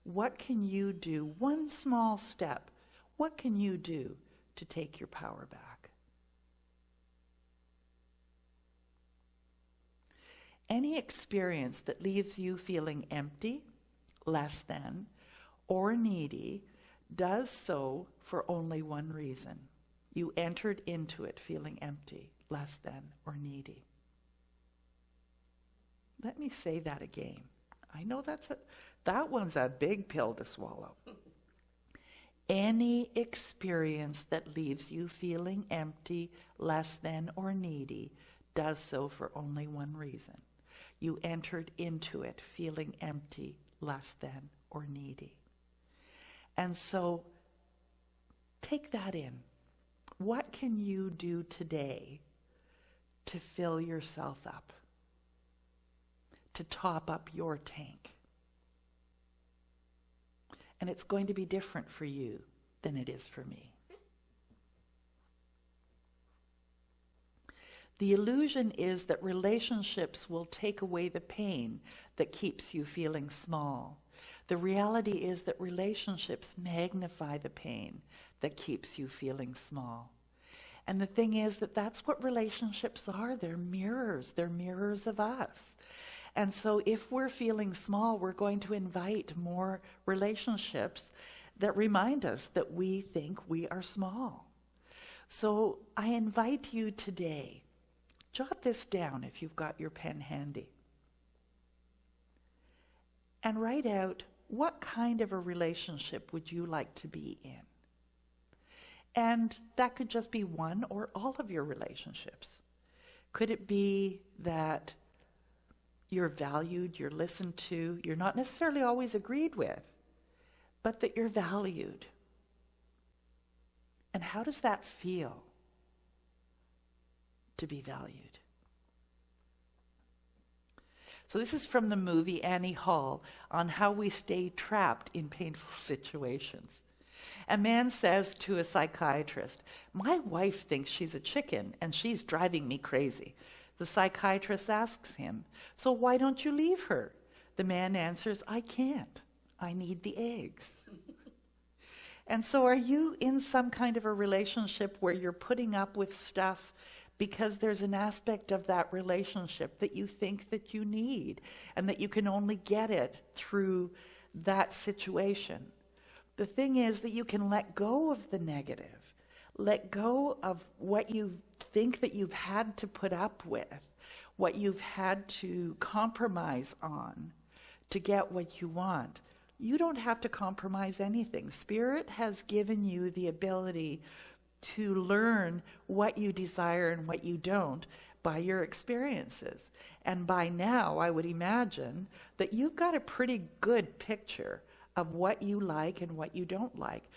what can you do? One small step. What can you do to take your power back? Any experience that leaves you feeling empty, less than, or needy does so for only one reason. You entered into it feeling empty, less than, or needy. Let me say that again. I know that one's a big pill to swallow. Any experience that leaves you feeling empty, less than, or needy does so for only one reason. You entered into it feeling empty, less than, or needy. And so take that in. What can you do today to fill yourself up, to top up your tank. And it's going to be different for you than it is for me. The illusion is that relationships will take away the pain that keeps you feeling small. The reality is that relationships magnify the pain that keeps you feeling small. And the thing is that that's what relationships are. They're mirrors. They're mirrors of us. And so if we're feeling small, we're going to invite more relationships that remind us that we think we are small. So I invite you today, jot this down if you've got your pen handy, and write out, what kind of a relationship would you like to be in? And that could just be one or all of your relationships. Could it be that you're valued, you're listened to, you're not necessarily always agreed with, but that you're valued? And how does that feel to be valued? So this is from the movie Annie Hall on how we stay trapped in painful situations. A man says to a psychiatrist, "My wife thinks she's a chicken and she's driving me crazy." The psychiatrist asks him, "So why don't you leave her?" The man answers, "I can't. I need the eggs." And so are you in some kind of a relationship where you're putting up with stuff because there's an aspect of that relationship that you think that you need and that you can only get it through that situation? The thing is that you can let go of the negative, let go of what you think that you've had to put up with, what you've had to compromise on to get what you want. You don't have to compromise anything. Spirit has given you the ability to learn what you desire and what you don't by your experiences. And by now, I would imagine that you've got a pretty good picture of what you like and what you don't like,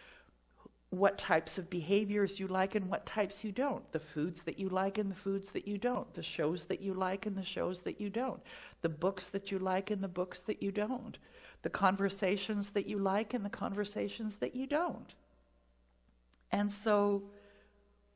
what types of behaviors you like and what types you don't, the foods that you like and the foods that you don't, the shows that you like and the shows that you don't, the books that you like and the books that you don't, the conversations that you like and the conversations that you don't. And so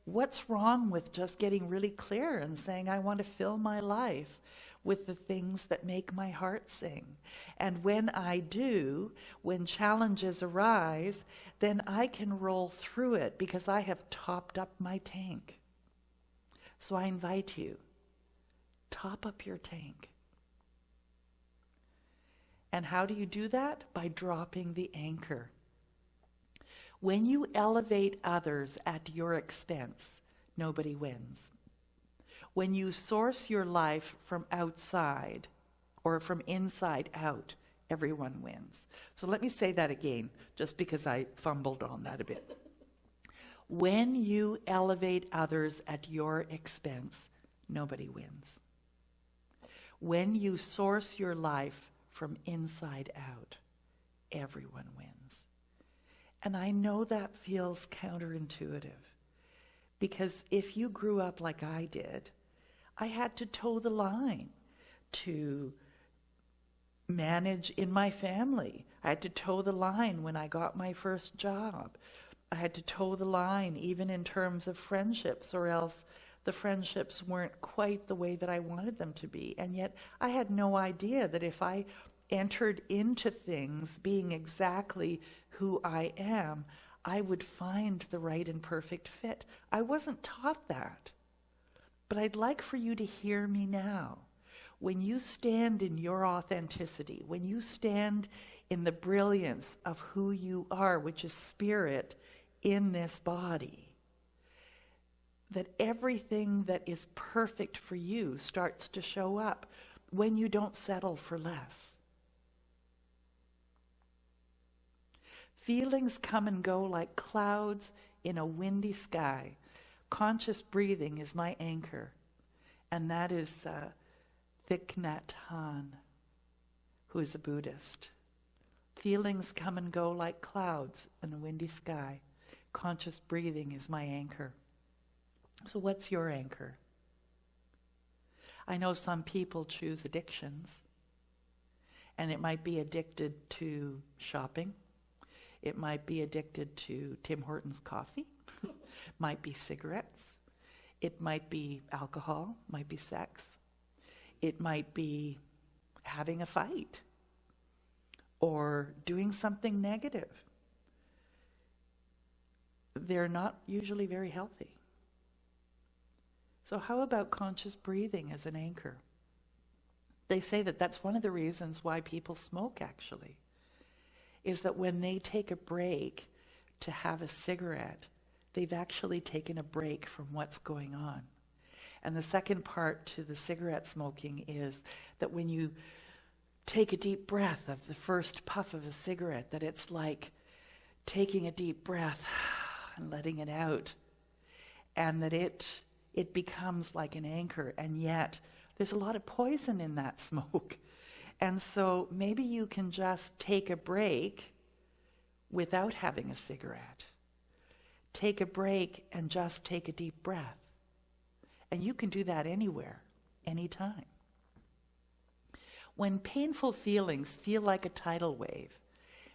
what's wrong with just getting really clear and saying, I want to fill my life with the things that make my heart sing. And when I do, when challenges arise, then I can roll through it because I have topped up my tank. So I invite you, top up your tank. And how do you do that? By dropping the anchor. When you elevate others at your expense, nobody wins. When you source your life from outside or from inside out, everyone wins. So let me say that again, just because I fumbled on that a bit. When you elevate others at your expense, nobody wins. When you source your life from inside out, everyone wins. And I know that feels counterintuitive, because if you grew up like I did, I had to toe the line to manage in my family. I had to toe the line when I got my first job. I had to toe the line even in terms of friendships, or else the friendships weren't quite the way that I wanted them to be. And yet I had no idea that if I entered into things being exactly who I am, I would find the right and perfect fit. I wasn't taught that. But I'd like for you to hear me now. When you stand in your authenticity, when you stand in the brilliance of who you are, which is spirit in this body, that everything that is perfect for you starts to show up when you don't settle for less. Feelings come and go like clouds in a windy sky. Conscious breathing is my anchor. And that is Thich Nhat, who is a Buddhist. Feelings come and go like clouds in a windy sky. Conscious breathing is my anchor. So what's your anchor? I know some people choose addictions, and it might be addicted to shopping. It might be addicted to Tim Hortons coffee. Might be cigarettes. It might be alcohol, might be sex. It might be having a fight or doing something negative. They're not usually very healthy. So how about conscious breathing as an anchor? They say that that's one of the reasons why people smoke, actually, is that when they take a break to have a cigarette, they've actually taken a break from what's going on. And the second part to the cigarette smoking is that when you take a deep breath of the first puff of a cigarette, that it's like taking a deep breath and letting it out, and that it becomes like an anchor, and yet there's a lot of poison in that smoke. And so maybe you can just take a break without having a cigarette. Take a break and just take a deep breath. And you can do that anywhere, anytime. When painful feelings feel like a tidal wave,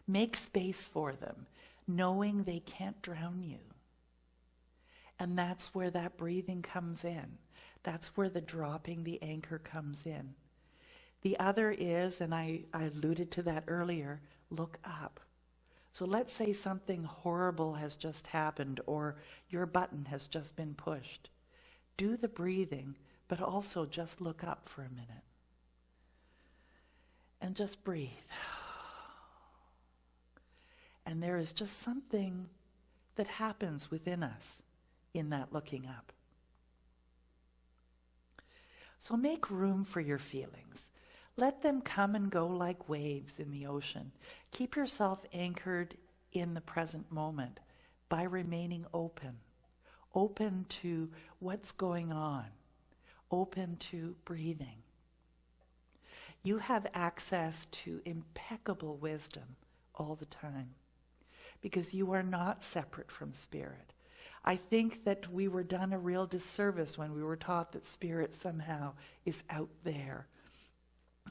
make space for them, knowing they can't drown you. And that's where that breathing comes in. That's where the dropping the anchor comes in. The other is, and I alluded to that earlier, look up. So let's say something horrible has just happened, or your button has just been pushed. Do the breathing, but also just look up for a minute. And just breathe. And there is just something that happens within us in that looking up. So make room for your feelings. Let them come and go like waves in the ocean. Keep yourself anchored in the present moment by remaining open. Open to what's going on. Open to breathing. You have access to impeccable wisdom all the time because you are not separate from spirit. I think that we were done a real disservice when we were taught that spirit somehow is out there.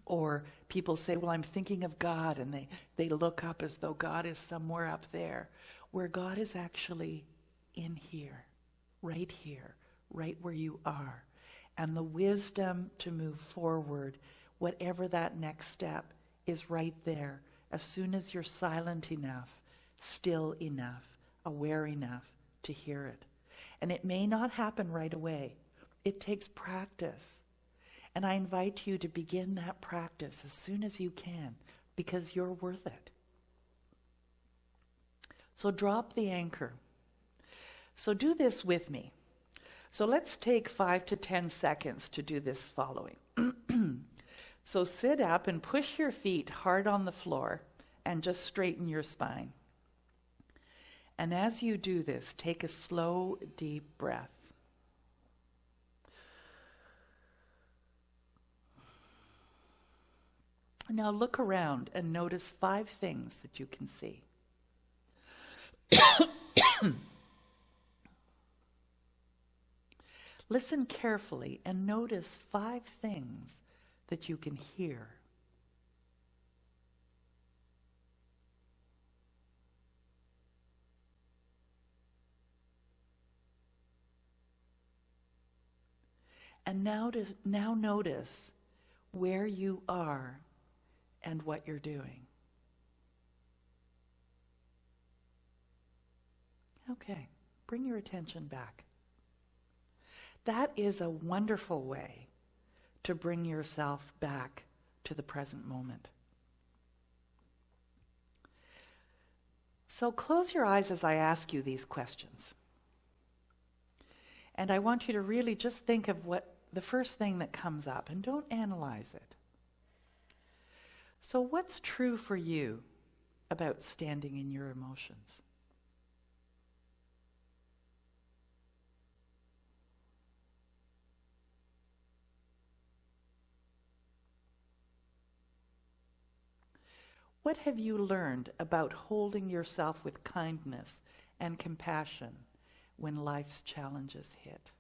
Or people say, well, I'm thinking of God, and they look up as though God is somewhere up there, where God is actually in here, right where you are. And the wisdom to move forward, whatever that next step, is right there as soon as you're silent enough, still enough, aware enough to hear it. And it may not happen right away. It takes practice. And I invite you to begin that practice as soon as you can, because you're worth it. So drop the anchor. So do this with me. So let's take 5 to 10 seconds to do this following. So sit up and push your feet hard on the floor and just straighten your spine. And as you do this, take a slow, deep breath. Now look around and notice 5 things that you can see. Listen carefully and notice 5 things that you can hear. And now notice where you are and what you're doing. Okay, bring your attention back. That is a wonderful way to bring yourself back to the present moment. So close your eyes as I ask you these questions. And I want you to really just think of what the first thing that comes up, and don't analyze it. So what's true for you about standing in your emotions? What have you learned about holding yourself with kindness and compassion when life's challenges hit?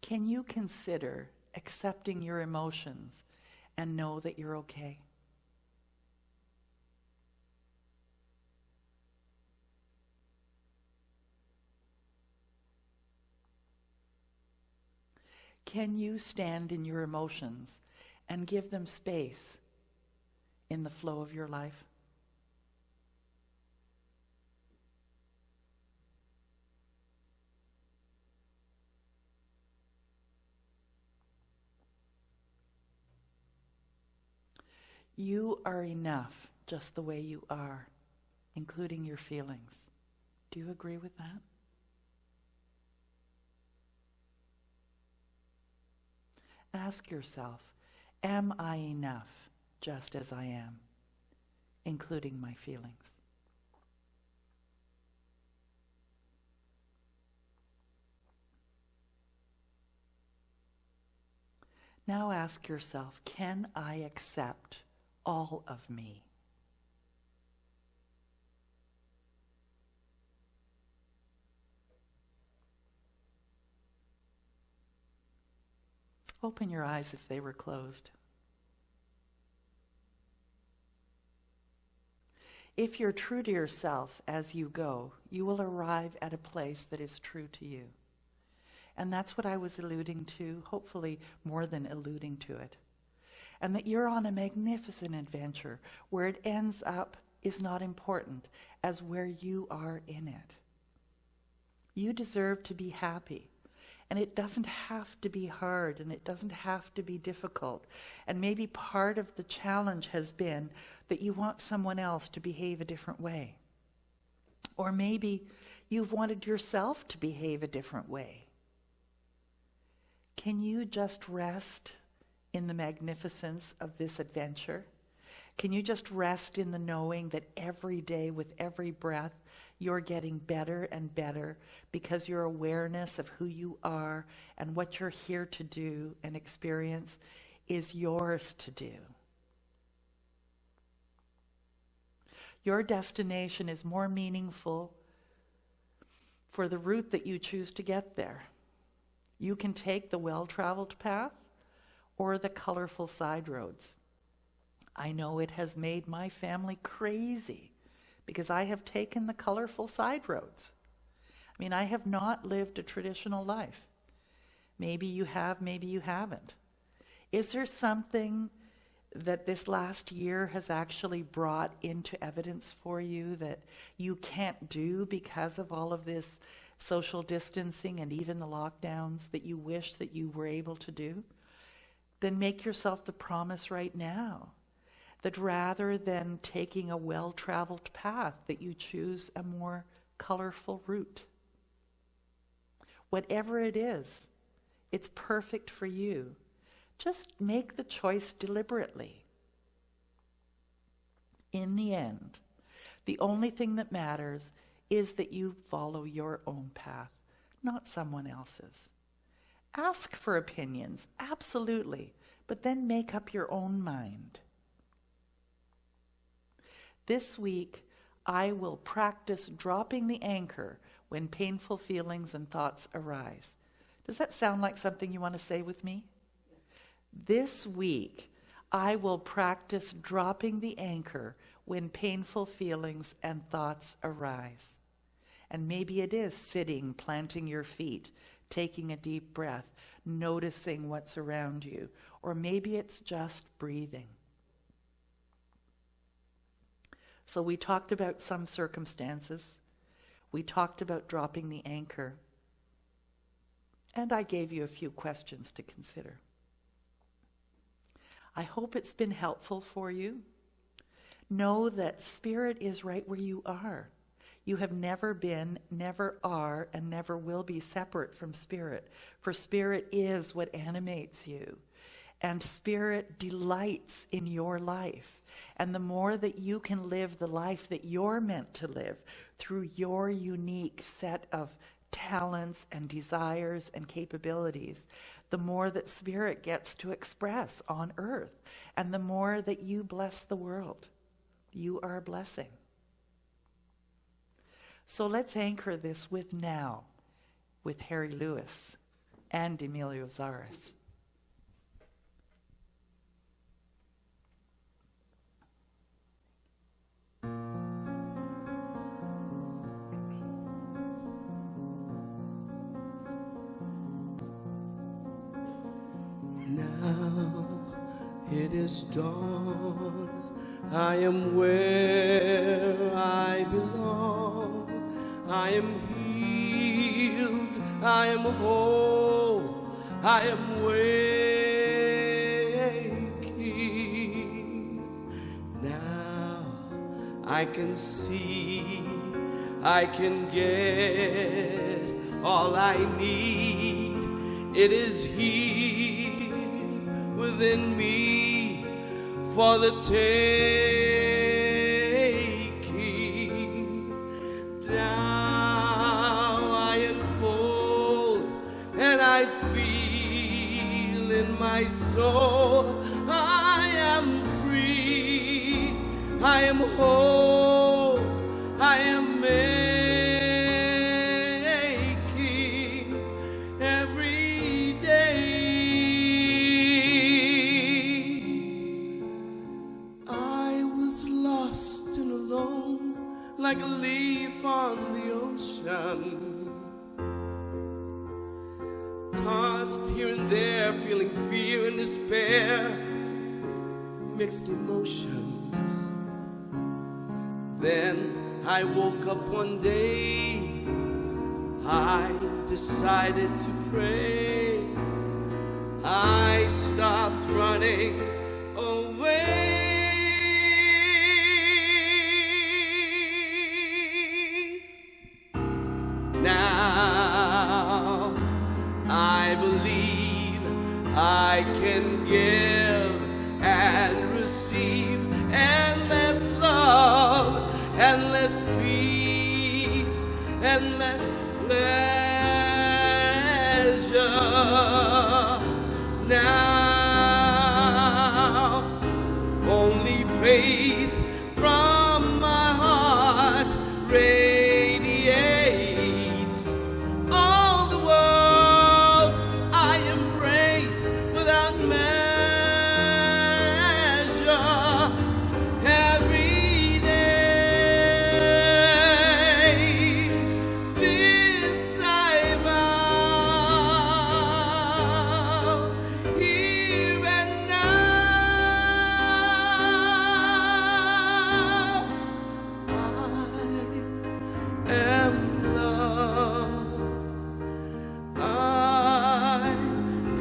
Can you consider accepting your emotions and know that you're okay? Can you stand in your emotions and give them space in the flow of your life? You are enough just the way you are, including your feelings. Do you agree with that? Ask yourself, am I enough just as I am, including my feelings? Now ask yourself, can I accept all of me? Open your eyes if they were closed. If you're true to yourself as you go, you will arrive at a place that is true to you. And that's what I was alluding to, hopefully more than alluding to it. And that you're on a magnificent adventure. Where it ends up is not important as where you are in it. You deserve to be happy. And it doesn't have to be hard, and it doesn't have to be difficult. And maybe part of the challenge has been that you want someone else to behave a different way. Or maybe you've wanted yourself to behave a different way. Can you just rest in the magnificence of this adventure? Can you just rest in the knowing that every day with every breath you're getting better and better because your awareness of who you are and what you're here to do and experience is yours to do? Your destination is more meaningful for the route that you choose to get there. You can take the well-traveled path or the colorful side roads. I know it has made my family crazy because I have taken the colorful side roads. I mean, I have not lived a traditional life. Maybe you have, maybe you haven't. Is there something that this last year has actually brought into evidence for you that you can't do because of all of this social distancing and even the lockdowns that you wish that you were able to do? Then make yourself the promise right now that rather than taking a well-traveled path, that you choose a more colorful route. Whatever it is, it's perfect for you. Just make the choice deliberately. In the end, the only thing that matters is that you follow your own path, not someone else's. Ask for opinions, absolutely, but then make up your own mind. This week, I will practice dropping the anchor when painful feelings and thoughts arise. Does that sound like something you want to say with me? This week, I will practice dropping the anchor when painful feelings and thoughts arise. And maybe it is sitting, planting your feet, taking a deep breath, noticing what's around you. Or maybe it's just breathing. So we talked about some circumstances. We talked about dropping the anchor. And I gave you a few questions to consider. I hope it's been helpful for you. Know that Spirit is right where you are. You have never been, never are, and never will be separate from Spirit. For Spirit is what animates you. And Spirit delights in your life. And the more that you can live the life that you're meant to live through your unique set of talents and desires and capabilities, the more that Spirit gets to express on earth, and the more that you bless the world. You are a blessing. So let's anchor this with now, with Harry Lewis and Emilio Zares. Now it is dawn. I am where I belong. I am healed. I am whole. I am waking. Now I can see. I can get all I need. It is here within me for the taking. Now I unfold and I feel in my soul I am free, I am whole, I am making every day. Like a leaf on the ocean, tossed here and there, feeling fear and despair, mixed emotions. Then I woke up one day, I decided to pray. I stopped running away. Now I believe I can give and receive endless love, endless peace, endless pleasure. Now only faith from my heart radiates. All the world I embrace without measure. Every day, this I vow, here and now. I am love. I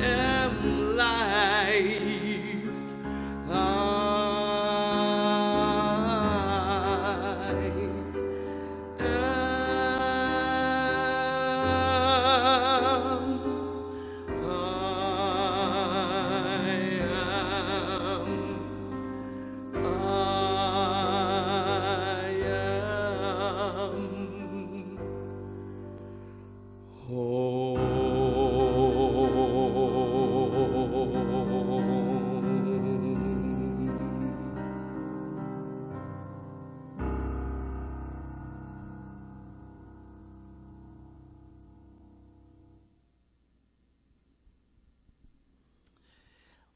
am life. I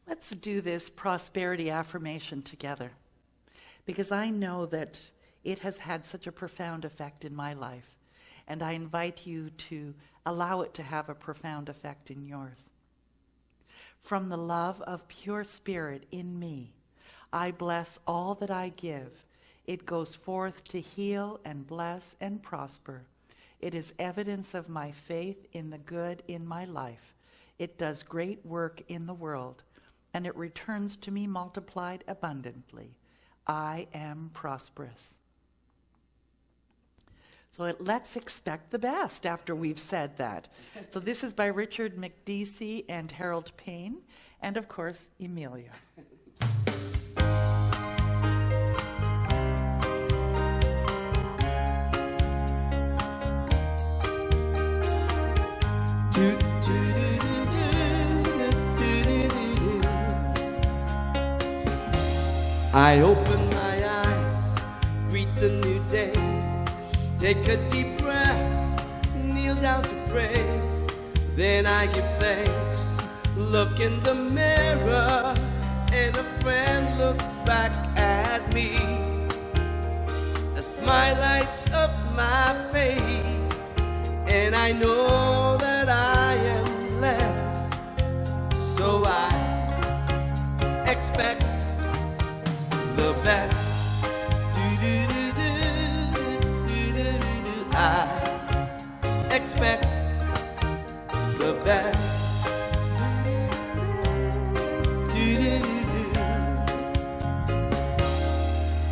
Let's do this prosperity affirmation together, because I know that it has had such a profound effect in my life, and I invite you to allow it to have a profound effect in yours. From the love of pure spirit in me, I bless all that I give. It goes forth to heal and bless and prosper. It is evidence of my faith in the good in my life. It does great work in the world, and it returns to me multiplied abundantly. I am prosperous. So let's expect the best after we've said that. So this is by Richard McDeasy and Harold Payne, and of course, Emilia. I open my eyes, greet the new day, take a deep breath, kneel down to pray. Then I give thanks, look in the mirror, and a friend looks back at me. A smile lights up my face, and I know that I am blessed. So I expect the best. I expect the best.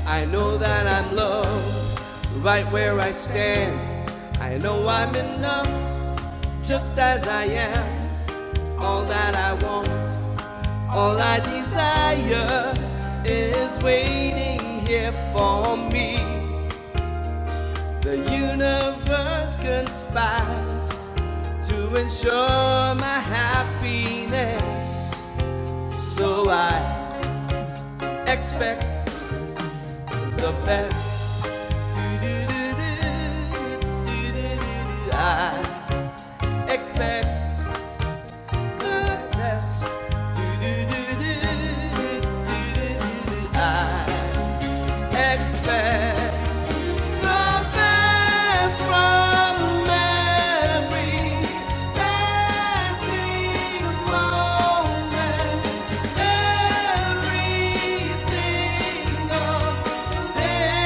I know that I'm loved right where I stand. I know I'm enough just as I am. All that I want, all I desire is waiting here for me. The universe conspires to ensure my happiness. So I expect the best. I expect the best. I expect the best from every passing moment, every single day.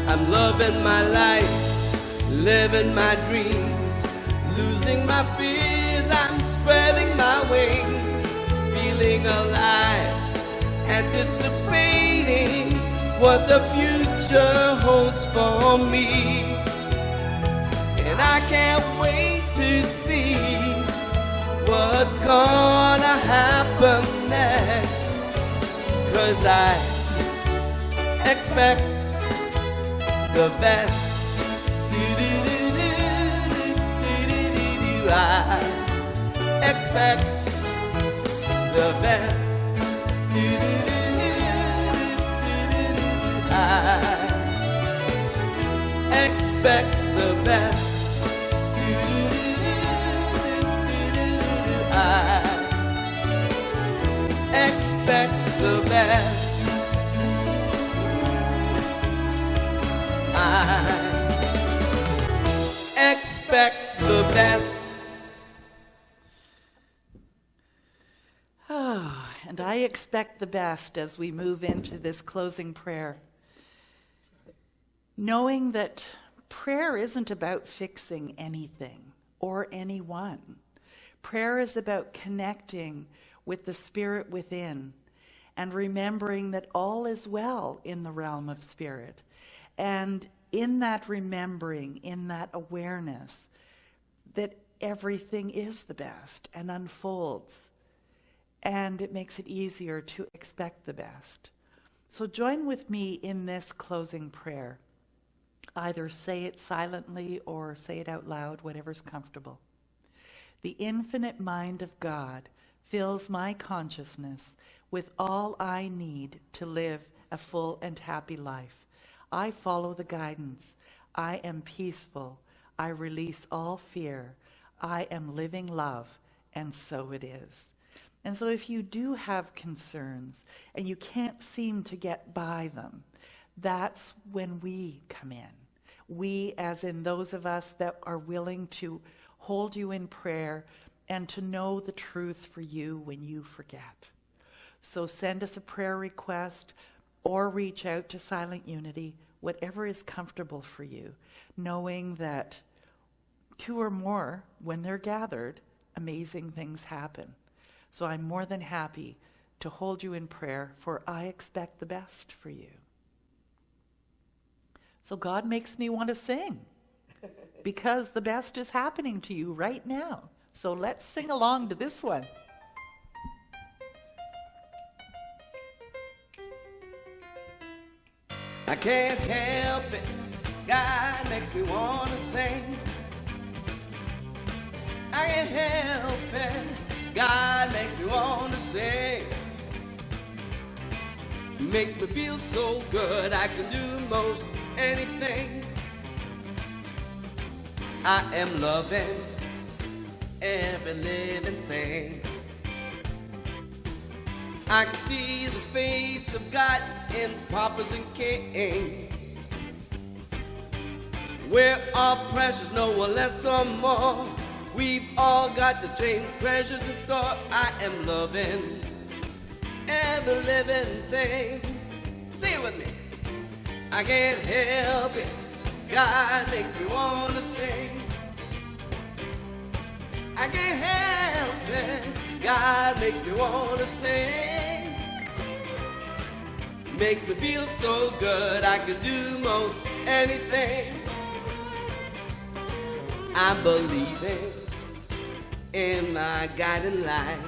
I'm loving my life, living my dreams, losing my fears, I'm spreading my wings, feeling alive, anticipating what the future holds for me. And I can't wait to see what's gonna happen next, 'cause I expect the best. I expect the best. I expect the best. I expect the best. I expect the best. And I expect the best as we move into this closing prayer. Knowing that prayer isn't about fixing anything or anyone. Prayer is about connecting with the spirit within and remembering that all is well in the realm of spirit. And in that remembering, in that awareness, that everything is the best and unfolds. And it makes it easier to expect the best. So join with me in this closing prayer. Either say it silently or say it out loud, whatever's comfortable. The infinite mind of God fills my consciousness with all I need to live a full and happy life. I follow the guidance. I am peaceful. I release all fear. I am living love, and so it is. And so if you do have concerns and you can't seem to get by them, that's when we come in. We, as in those of us that are willing to hold you in prayer and to know the truth for you when you forget. So send us a prayer request or reach out to Silent Unity, whatever is comfortable for you, knowing that two or more, when they're gathered, amazing things happen. So I'm more than happy to hold you in prayer, for I expect the best for you. So God makes me want to sing because the best is happening to you right now. So let's sing along to this one. I can't help it, God makes me want to sing. I can't help it. God makes me want to sing. Makes me feel so good I can do most anything. I am loving every living thing. I can see the face of God in paupers and kings. We're all precious, no one less or more. We've all got the same treasures in store. I am loving every living thing. Sing it with me. I can't help it. God makes me want to sing. I can't help it. God makes me want to sing. Makes me feel so good I can do most anything. I'm believing in my guiding light.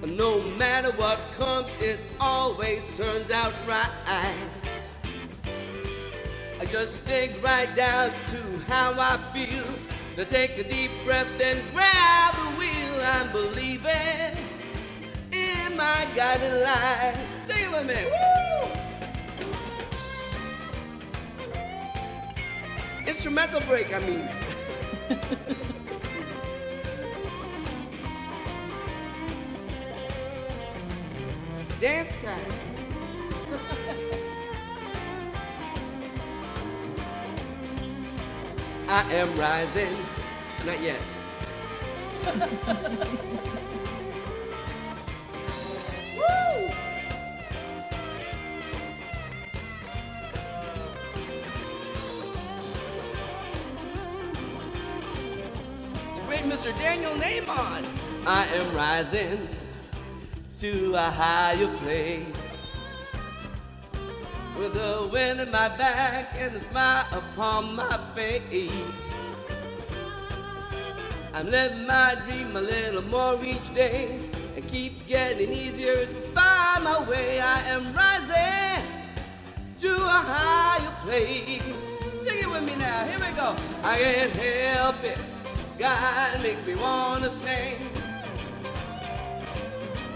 No matter what comes, it always turns out right. I just dig right down to how I feel. To take a deep breath and grab the wheel. I'm believing in my guiding light. Sing it with me. Woo! Instrumental break, I mean. Dance time. I am rising. Not yet. Woo! The great Mr. Daniel Nahmon. I am rising to a higher place, with the wind in my back and a smile upon my face. I'm living my dream a little more each day, and keep getting easier to find my way. I am rising to a higher place. Sing it with me now, here we go. I can't help it, God makes me wanna sing.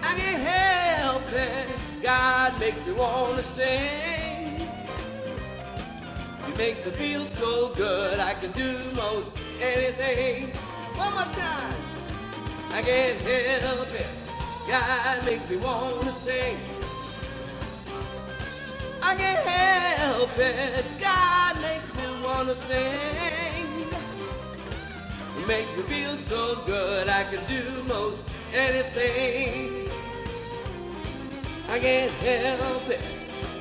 I can't help it, God makes me wanna sing. It makes me feel so good I can do most anything. One more time. I can't help it, God makes me wanna sing. I can't help it, God makes me wanna sing. It makes me feel so good I can do most anything. I can't help it,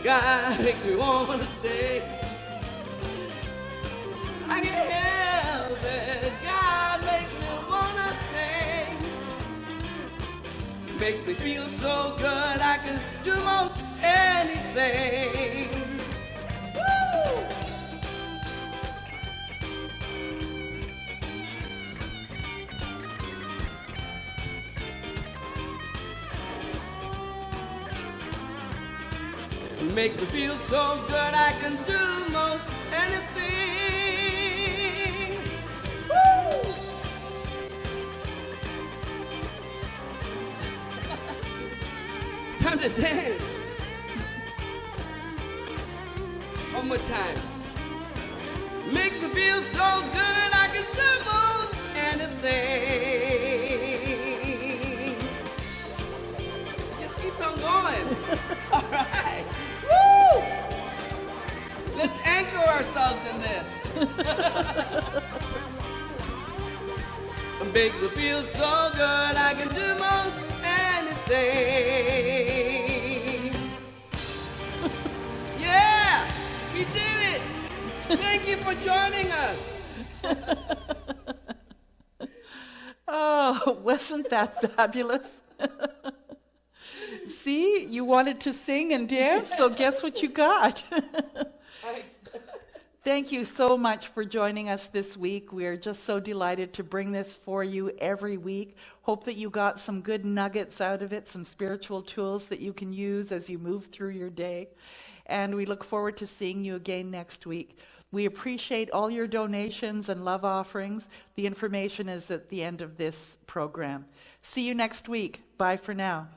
God makes me wanna sing. I can't help it, God makes me wanna sing. Makes me feel so good I can do most anything. Woo! Makes me feel so good I can do most anything. Woo! Time to dance. One more time. Makes me feel so good I can do most anything. Just keeps on going. All right. Woo! Let's anchor ourselves in this. It makes me feel so good I can do most anything. Yeah, we did it. Thank you for joining us. Oh, wasn't that fabulous? See, you wanted to sing and dance, so guess what you got? Thank you so much for joining us this week. We are just so delighted to bring this for you every week. Hope that you got some good nuggets out of it, some spiritual tools that you can use as you move through your day. and we look forward to seeing you again next week. We appreciate all your donations and love offerings. The information is at the end of this program. See you next week. Bye for now.